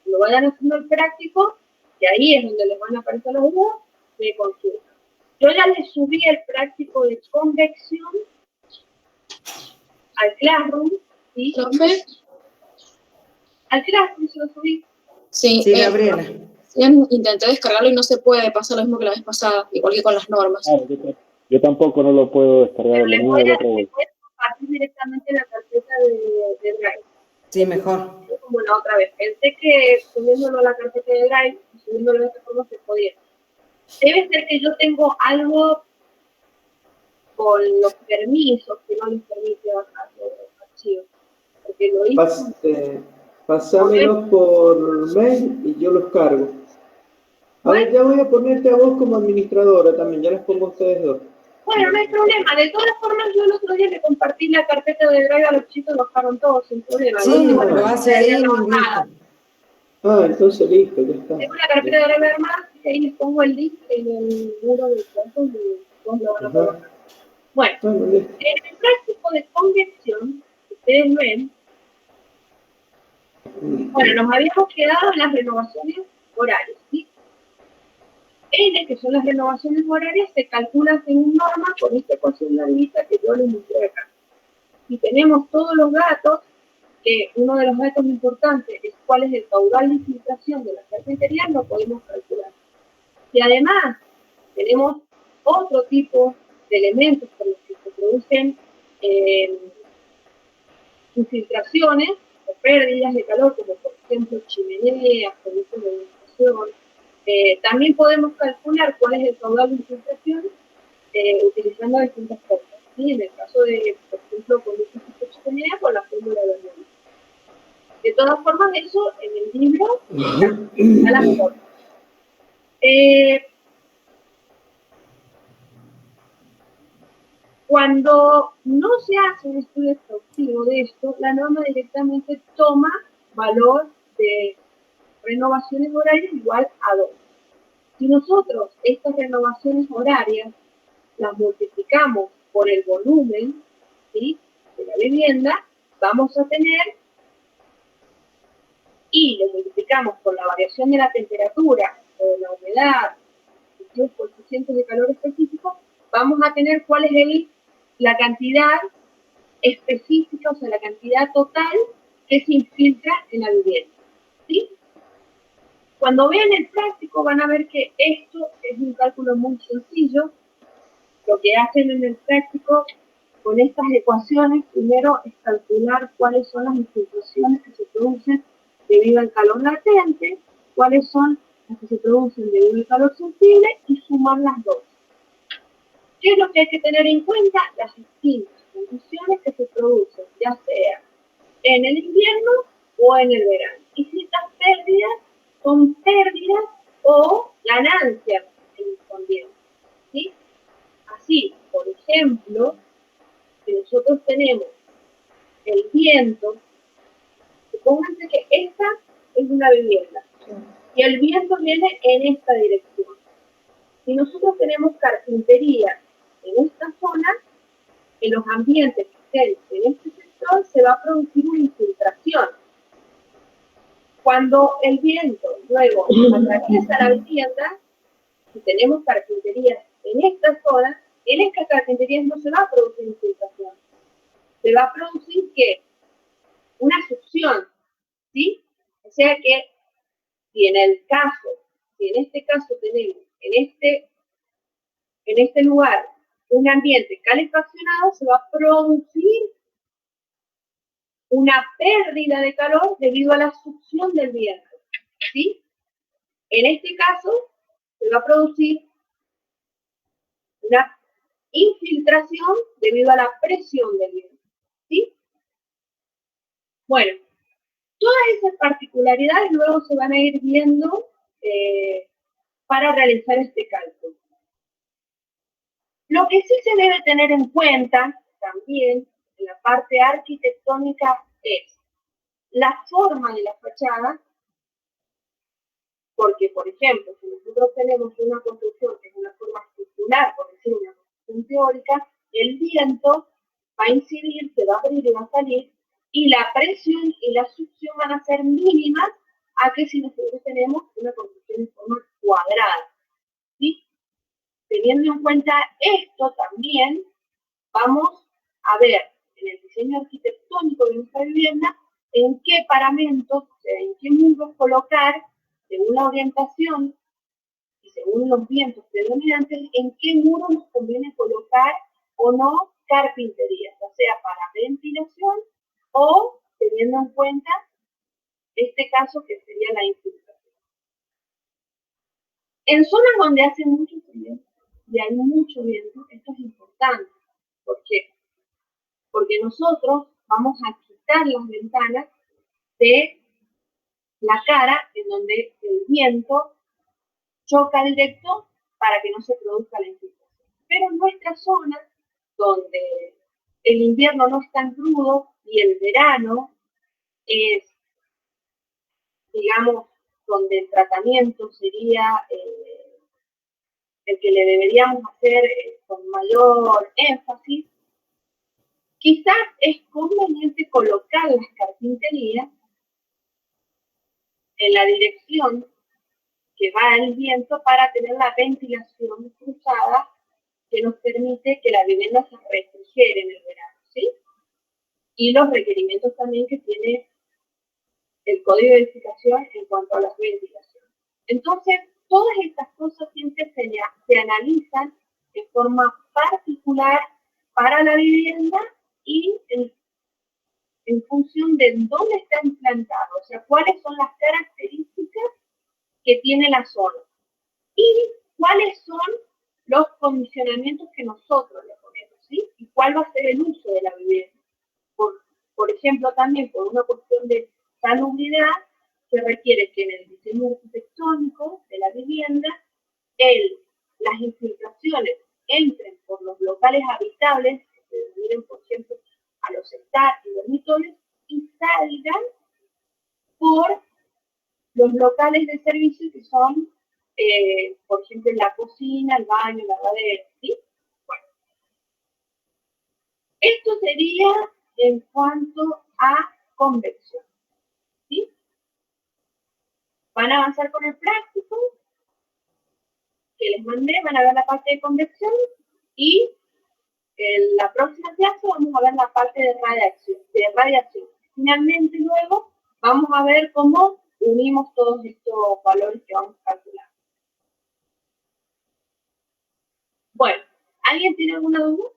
lo vayan haciendo el práctico, y ahí es donde les van a aparecer las dudas, me consultan. Yo ya les subí el práctico de convección al Classroom, ¿sí? ¿Profe? Al Classroom se lo subí. Sí, Sí, Gabriela. intenté descargarlo y no se puede, pasa lo mismo que la vez pasada, igual que con las normas. Yo tampoco no lo puedo descargar, Pero lo les mismo voy del a otro día. compartir directamente la carpeta de Drive. Sí, mejor. Como la otra vez. Pensé que subiéndolo a la carpeta de Drive y subiéndolo de esta forma se podía. Debe ser que yo tengo algo con los permisos que no les permite bajar los archivos. Porque lo hice. Pasámelos por mail y yo los cargo. A ver, ya voy a ponerte a vos como administradora también, ya les pongo a ustedes dos. Bueno, no hay problema. De todas formas, yo el otro día le compartí la carpeta de Drive a los chicos, lo bajaron todos sin problema. Sí, ¿no? lo hace ahí, listo. Entonces listo, ya está. Tengo la carpeta de Drive armada y ahí les pongo el link en el muro del cuarto y todos lo van a poder bajar. Bueno, en el práctico de convección, ustedes ven, bueno, nos habíamos quedado en las renovaciones horarias, ¿sí? N, que son las renovaciones horarias, se calculan según norma con esta ecuación larguita que yo les mostré acá. Y tenemos todos los datos, que uno de los datos importantes es cuál es el caudal de infiltración de la carpintería, lo podemos calcular. Y además, tenemos otro tipo de elementos por los que se producen infiltraciones o pérdidas de calor, como por ejemplo chimeneas, productos de infiltración. También podemos calcular cuál es el caudal de infiltración utilizando distintas fórmulas. ¿Sí? En el caso de, por ejemplo, conductos tipo chimenea, con la fórmula de Bernoulli. De todas formas, eso en el libro está la fórmula. Cuando no se hace un estudio exhaustivo de esto, la norma directamente toma valor de renovaciones horarias igual a 2. Si nosotros estas renovaciones horarias las multiplicamos por el volumen, ¿sí?, de la vivienda, vamos a tener, y lo multiplicamos por la variación de la temperatura o de la humedad, los coeficientes de calor específicos, vamos a tener cuál es la cantidad específica, o sea, la cantidad total que se infiltra en la vivienda, ¿sí? Cuando vean el práctico van a ver que esto es un cálculo muy sencillo. Lo que hacen en el práctico con estas ecuaciones, primero es calcular cuáles son las infiltraciones que se producen debido al calor latente, cuáles son las que se producen debido al calor sensible y sumar las dos. ¿Qué es lo que hay que tener en cuenta? Las distintas condiciones que se producen, ya sea en el invierno o en el verano. Y si estas pérdidas son pérdidas o ganancias en el ambiente, ¿sí? Así, por ejemplo, si nosotros tenemos el viento, supónganse que esta es una vivienda y el viento viene en esta dirección. Si nosotros tenemos carpintería en esta zona, en los ambientes que estén en este sector se va a producir una infiltración. Cuando el viento luego atraviesa la vivienda, si tenemos carpintería en esta zona, en estas carpinterías no se va a producir infiltración. Se va a producir, ¿qué? Una succión, ¿sí? O sea que, si en este caso tenemos en este lugar un ambiente calefaccionado, se va a producir una pérdida de calor debido a la succión del viento, ¿sí? En este caso, se va a producir una infiltración debido a la presión del viento, ¿sí? Bueno, todas esas particularidades luego se van a ir viendo para realizar este cálculo. Lo que sí se debe tener en cuenta también en la parte arquitectónica es la forma de la fachada, porque, por ejemplo, si nosotros tenemos una construcción que es una forma circular, por decir una construcción teórica, el viento va a incidir, se va a abrir y va a salir, y la presión y la succión van a ser mínimas a que si nosotros tenemos una construcción en forma cuadrada, ¿sí? Teniendo en cuenta esto también, vamos a ver en el diseño arquitectónico de nuestra vivienda en qué paramentos, o sea, en qué muros colocar, según la orientación y según los vientos predominantes, en qué muro nos conviene colocar o no carpintería, ya sea para ventilación o teniendo en cuenta este caso que sería la infiltración. En zonas donde hace mucho frío y hay mucho viento, esto es importante. ¿Por qué? Porque nosotros vamos a quitar las ventanas de la cara en donde el viento choca directo para que no se produzca la infiltración. Pero en nuestra zona, donde el invierno no es tan crudo y el verano es, digamos, donde el tratamiento sería el que le deberíamos hacer con mayor énfasis, quizás es conveniente colocar las carpinterías en la dirección que va el viento para tener la ventilación cruzada que nos permite que la vivienda se refrigere en el verano, ¿sí? Y los requerimientos también que tiene el código de edificación en cuanto a las ventilaciones. Entonces, todas estas cosas siempre se analizan de forma particular para la vivienda y en función de dónde está implantado, o sea, cuáles son las características que tiene la zona y cuáles son los condicionamientos que nosotros le ponemos, ¿sí? Y cuál va a ser el uso de la vivienda. Por ejemplo, también por una cuestión de salubridad, se requiere que en el diseño arquitectónico de la vivienda, las infiltraciones entren por los locales habitables, que se denominen, por ejemplo, a los hectáreas y dormitorios, y salgan por los locales de servicio que son, por ejemplo, la cocina, el baño, el lavadero, ¿sí? Bueno, esto sería en cuanto a convección, ¿sí? Van a avanzar con el práctico que les mandé, van a ver la parte de convección y en la próxima clase vamos a ver la parte de radiación. Finalmente, luego, vamos a ver cómo unimos todos estos valores que vamos a calcular. Bueno, ¿alguien tiene alguna duda?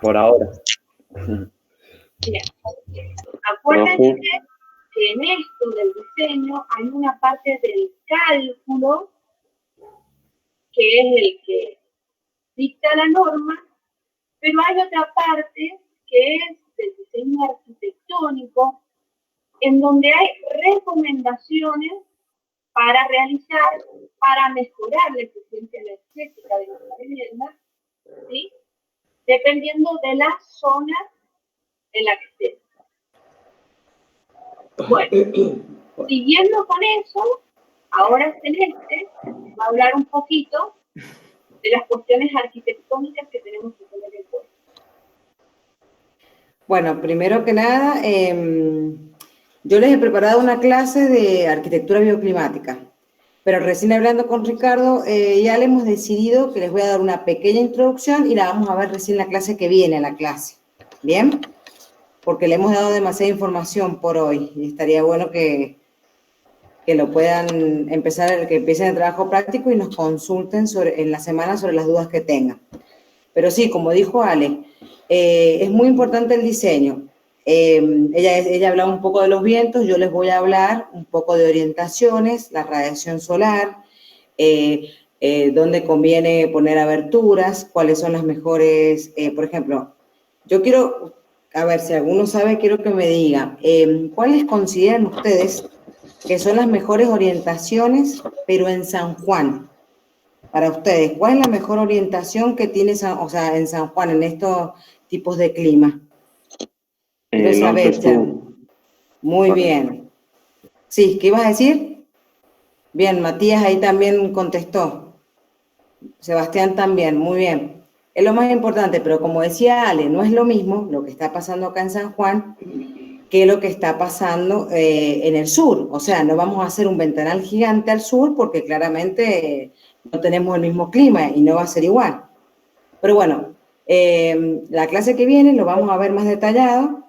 Por ahora. Bien. Acuérdense que en esto del diseño hay una parte del cálculo que es el que dicta la norma, pero hay otra parte que es del diseño arquitectónico, en donde hay recomendaciones para realizar, para mejorar la eficiencia energética de nuestra vivienda, ¿sí? Dependiendo de la zona en la que esté. Bueno, siguiendo con eso, ahora Celeste va a hablar un poquito de las cuestiones arquitectónicas que tenemos que tener en cuenta. Bueno, primero que nada, yo les he preparado una clase de arquitectura bioclimática, pero recién hablando con Ricardo, ya le hemos decidido que les voy a dar una pequeña introducción y la vamos a ver recién la clase que viene, la clase. ¿Bien? Porque le hemos dado demasiada información por hoy y estaría bueno que lo puedan empezar, que empiecen el trabajo práctico y nos consulten en la semana sobre las dudas que tengan. Pero sí, como dijo Ale, es muy importante el diseño. Ella hablaba un poco de los vientos, yo les voy a hablar un poco de orientaciones, la radiación solar, dónde conviene poner aberturas, cuáles son las mejores, por ejemplo, yo quiero, a ver si alguno sabe, quiero que me diga, ¿cuáles consideran ustedes que son las mejores orientaciones, pero en San Juan? Para ustedes, ¿cuál es la mejor orientación que tiene o sea, en San Juan, en estos tipos de clima? Quiero saber, Norte-sur. muy bien. Sí, ¿qué ibas a decir? Bien, Matías ahí también contestó. Sebastián también, muy bien. Es lo más importante, pero como decía Ale, no es lo mismo lo que está pasando acá en San Juan que lo que está pasando en el sur. O sea, no vamos a hacer un ventanal gigante al sur porque claramente no tenemos el mismo clima y no va a ser igual. Pero bueno, la clase que viene lo vamos a ver más detallado.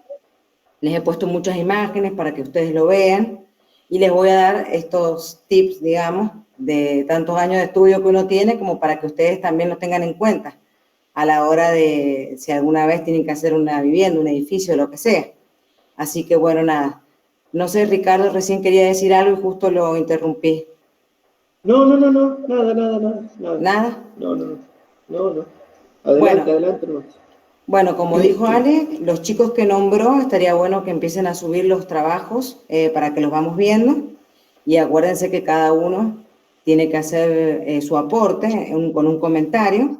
Les he puesto muchas imágenes para que ustedes lo vean y les voy a dar estos tips, digamos, de tantos años de estudio que uno tiene como para que ustedes también lo tengan en cuenta a la hora de si alguna vez tienen que hacer una vivienda, un edificio, lo que sea. Así que bueno, nada. No sé, Ricardo, recién quería decir algo y justo lo interrumpí. No, nada. ¿Nada? No. Adelante, Bueno, adelante nomás. Bueno, como dijo Ale, los chicos que nombró, estaría bueno que empiecen a subir los trabajos para que los vamos viendo. Y acuérdense que cada uno tiene que hacer su aporte con un comentario.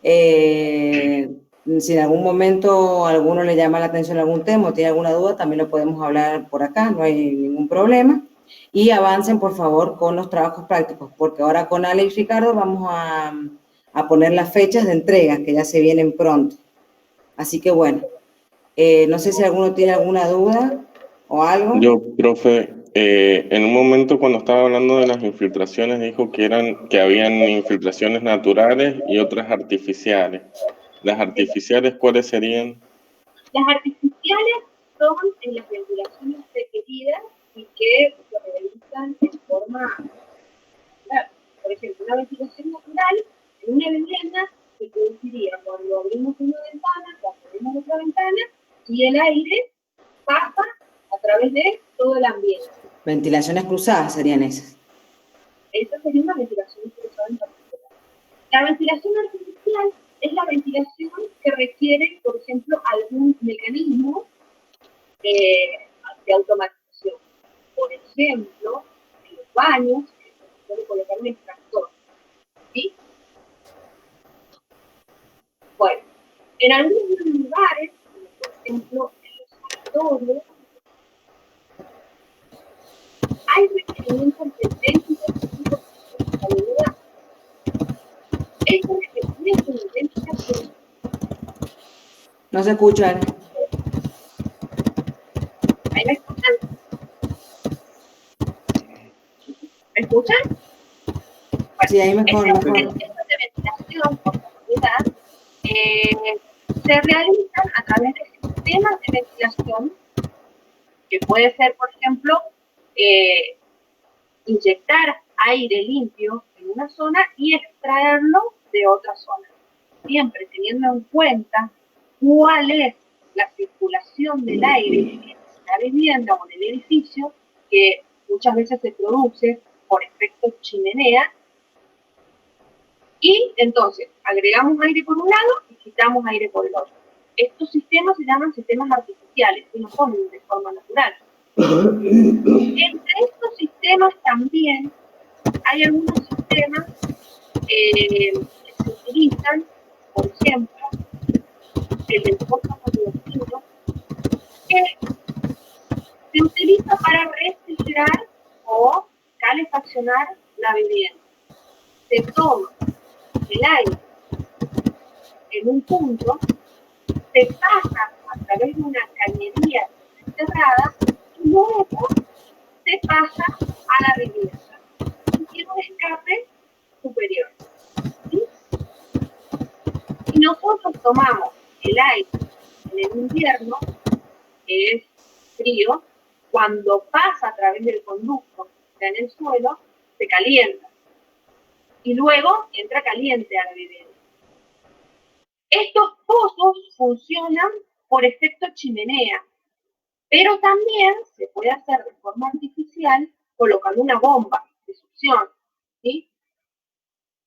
Si en algún momento a alguno le llama la atención algún tema o tiene alguna duda, también lo podemos hablar por acá, no hay ningún problema. Y avancen, por favor, con los trabajos prácticos, porque ahora con Ale y Ricardo vamos a poner las fechas de entrega, que ya se vienen pronto. Así que bueno, no sé si alguno tiene alguna duda o algo. Yo, profe, en un momento cuando estaba hablando de las infiltraciones dijo que habían infiltraciones naturales y otras artificiales. ¿Las artificiales cuáles serían? Las artificiales son en las ventilaciones requeridas y que se realizan en forma natural. Por ejemplo, una ventilación natural en una vivienda se produciría cuando abrimos una ventana, cuando abrimos otra ventana y el aire pasa a través de todo el ambiente. Ventilaciones cruzadas serían esas. Esa sería una ventilación cruzada en particular. La ventilación artificial es la ventilación que requiere, por ejemplo, algún mecanismo de automatización. Por ejemplo, en los baños, se puede colocar un extractor. ¿Sí? Bueno, en algunos lugares, como por ejemplo en los sanatorios, hay requerimientos de ventilación de calidad. Estos requerimientos de ventilación No se escuchan. ¿ahí me escuchan? ¿Me escuchan? Bueno, Sí, ahí mejor. Estos de ventilación por comodidad se realizan a través de sistemas de ventilación, que puede ser, por ejemplo, inyectar aire limpio en una zona y extraerlo de otra zona. Siempre teniendo en cuenta cuál es la circulación del aire en la vivienda o en el edificio, que muchas veces se produce por efecto chimenea. Y entonces agregamos aire por un lado y quitamos aire por el otro. Estos sistemas se llaman sistemas artificiales y no son de forma natural. Entre estos sistemas también hay algunos sistemas que se utilizan, por ejemplo, el del pozo conductivo, que se utiliza para refrigerar o calefaccionar la vivienda. Se toma el aire en un punto, se pasa a través de una cañería cerrada y luego se pasa a la vivienda y tiene un escape superior. ¿Sí? Si nosotros tomamos el aire en el invierno, que es frío, cuando pasa a través del conducto que está en el suelo, se calienta y luego entra caliente a la vivienda. Estos pozos funcionan por efecto chimenea, pero también se puede hacer de forma artificial colocando una bomba de succión, ¿sí?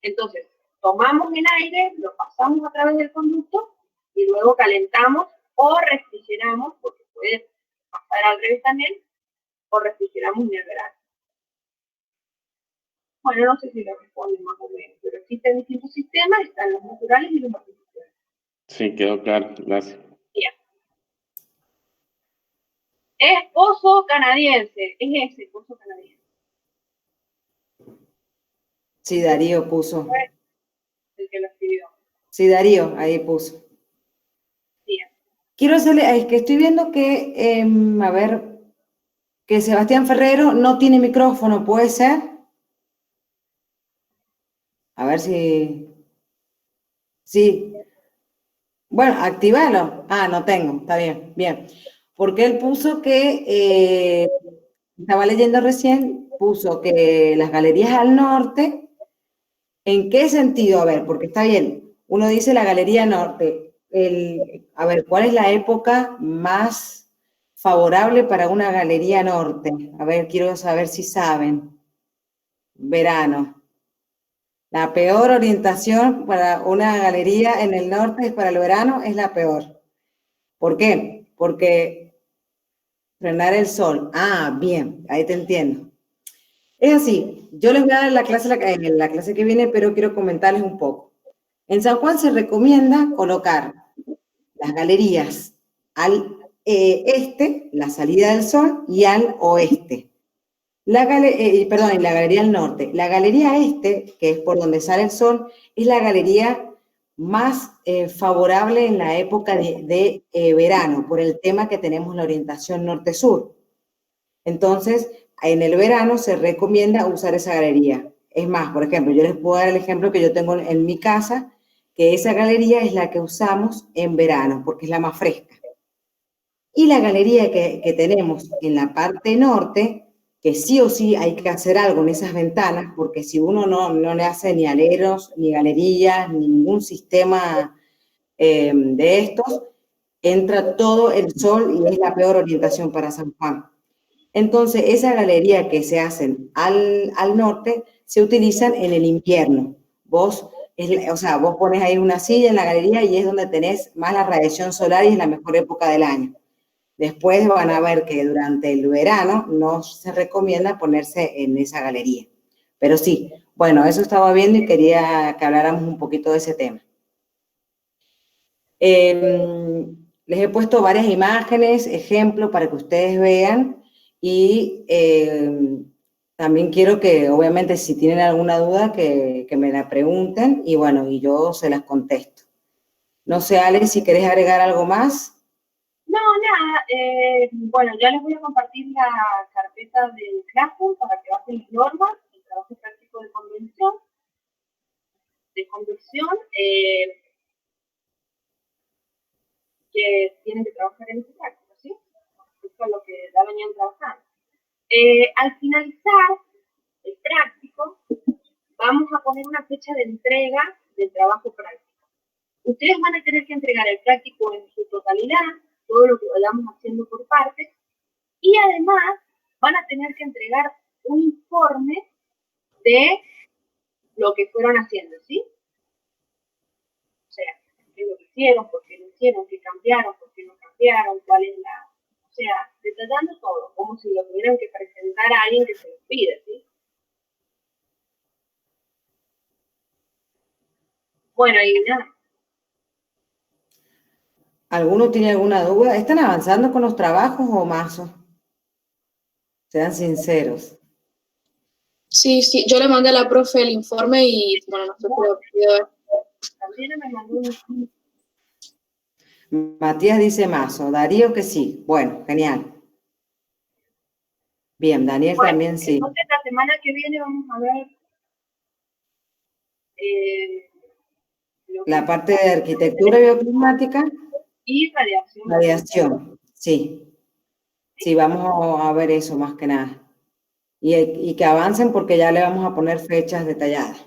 Entonces, tomamos el aire, lo pasamos a través del conducto y luego calentamos o refrigeramos, porque puede pasar al revés también, o refrigeramos en el verano. Bueno, no sé si lo responde más o menos, pero existen distintos sistemas, están los naturales y los artificiales. Sí, quedó claro, gracias. Bien. Es pozo canadiense, es ese pozo canadiense. Sí, Darío puso. El que lo escribió. Sí, Darío, ahí puso. Bien. Quiero hacerle, es que estoy viendo que, a ver, que Sebastián Ferrero no tiene micrófono, ¿puede ser? A ver si... Sí. Bueno, activalo. Ah, no tengo, está bien, bien. Porque él puso que, estaba leyendo recién, puso que las galerías al norte, ¿en qué sentido? A ver, porque está bien, uno dice la galería norte, a ver, ¿cuál es la época más favorable para una galería norte? A ver, quiero saber si saben. Verano. La peor orientación para una galería en el norte es para el verano, es la peor. ¿Por qué? Porque frenar el sol. Ah, bien, ahí te entiendo. Es así, yo les voy a dar en la clase que viene, pero quiero comentarles un poco. En San Juan se recomienda colocar las galerías al este, la salida del sol, y al oeste. Perdón, la galería al norte. La galería este, que es por donde sale el sol, es la galería más favorable en la época de verano, por el tema que tenemos la orientación norte-sur. Entonces, en el verano se recomienda usar esa galería. Es más, por ejemplo, yo les puedo dar el ejemplo que yo tengo en mi casa, que esa galería es la que usamos en verano, porque es la más fresca. Y la galería que tenemos en la parte norte, que sí o sí hay que hacer algo en esas ventanas, porque si uno no le hace ni aleros, ni galerías, ni ningún sistema de estos, entra todo el sol y es la peor orientación para San Juan. Entonces, esa galería que se hacen al norte se utilizan en el invierno. Vos pones ahí una silla en la galería y es donde tenés más la radiación solar y es la mejor época del año. Después van a ver que durante el verano no se recomienda ponerse en esa galería. Pero sí, bueno, eso estaba viendo y quería que habláramos un poquito de ese tema. Les he puesto varias imágenes, ejemplos para que ustedes vean y también quiero que, obviamente, si tienen alguna duda, que me la pregunten y bueno, y yo se las contesto. No sé, Alex, si querés agregar algo más. No, nada. Bueno, ya les voy a compartir la carpeta del Classroom para que bajen las normas, el trabajo práctico de convención, que tienen que trabajar en este práctico, ¿sí? Esto es lo que ya venían trabajando. Al finalizar el práctico, vamos a poner una fecha de entrega del trabajo práctico. Ustedes van a tener que entregar el práctico en su totalidad, todo lo que vayamos haciendo por partes, y además van a tener que entregar un informe de lo que fueron haciendo, ¿sí? O sea, qué es lo que hicieron, por qué lo hicieron, qué cambiaron, por qué no cambiaron, cuál es la... O sea, detallando todo, como si lo tuvieran que presentar a alguien que se los pide, ¿sí? Bueno, y nada. ¿Alguno tiene alguna duda? ¿Están avanzando con los trabajos o mazo? Sean sinceros. Sí, sí, yo le mandé a la profe el informe y bueno, nosotros También me mandó un... Matías dice mazo, Darío que sí. Bueno, genial. Bien, Daniel Bueno, también sí. Entonces la semana que viene vamos a ver la parte de arquitectura bioclimática y radiación. Radiación, sí. Sí, vamos a ver eso más que nada. Y que avancen porque ya le vamos a poner fechas detalladas.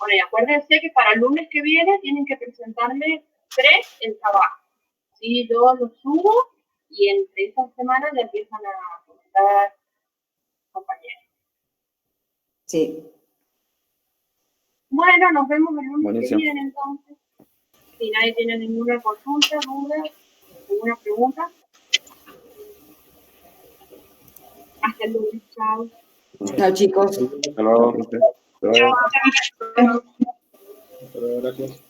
Bueno, y acuérdense que para el lunes que viene tienen que presentarme 3 el trabajo. ¿Sí? Yo lo subo y entre esas semanas ya empiezan a comentar compañeros. Sí. Bueno, nos vemos el lunes Buenísimo. que viene entonces. Si nadie tiene ninguna consulta, duda, ninguna pregunta. Hasta el lunes. Chao. Chao, chicos. Hasta luego. Chao. Chao. Pero gracias.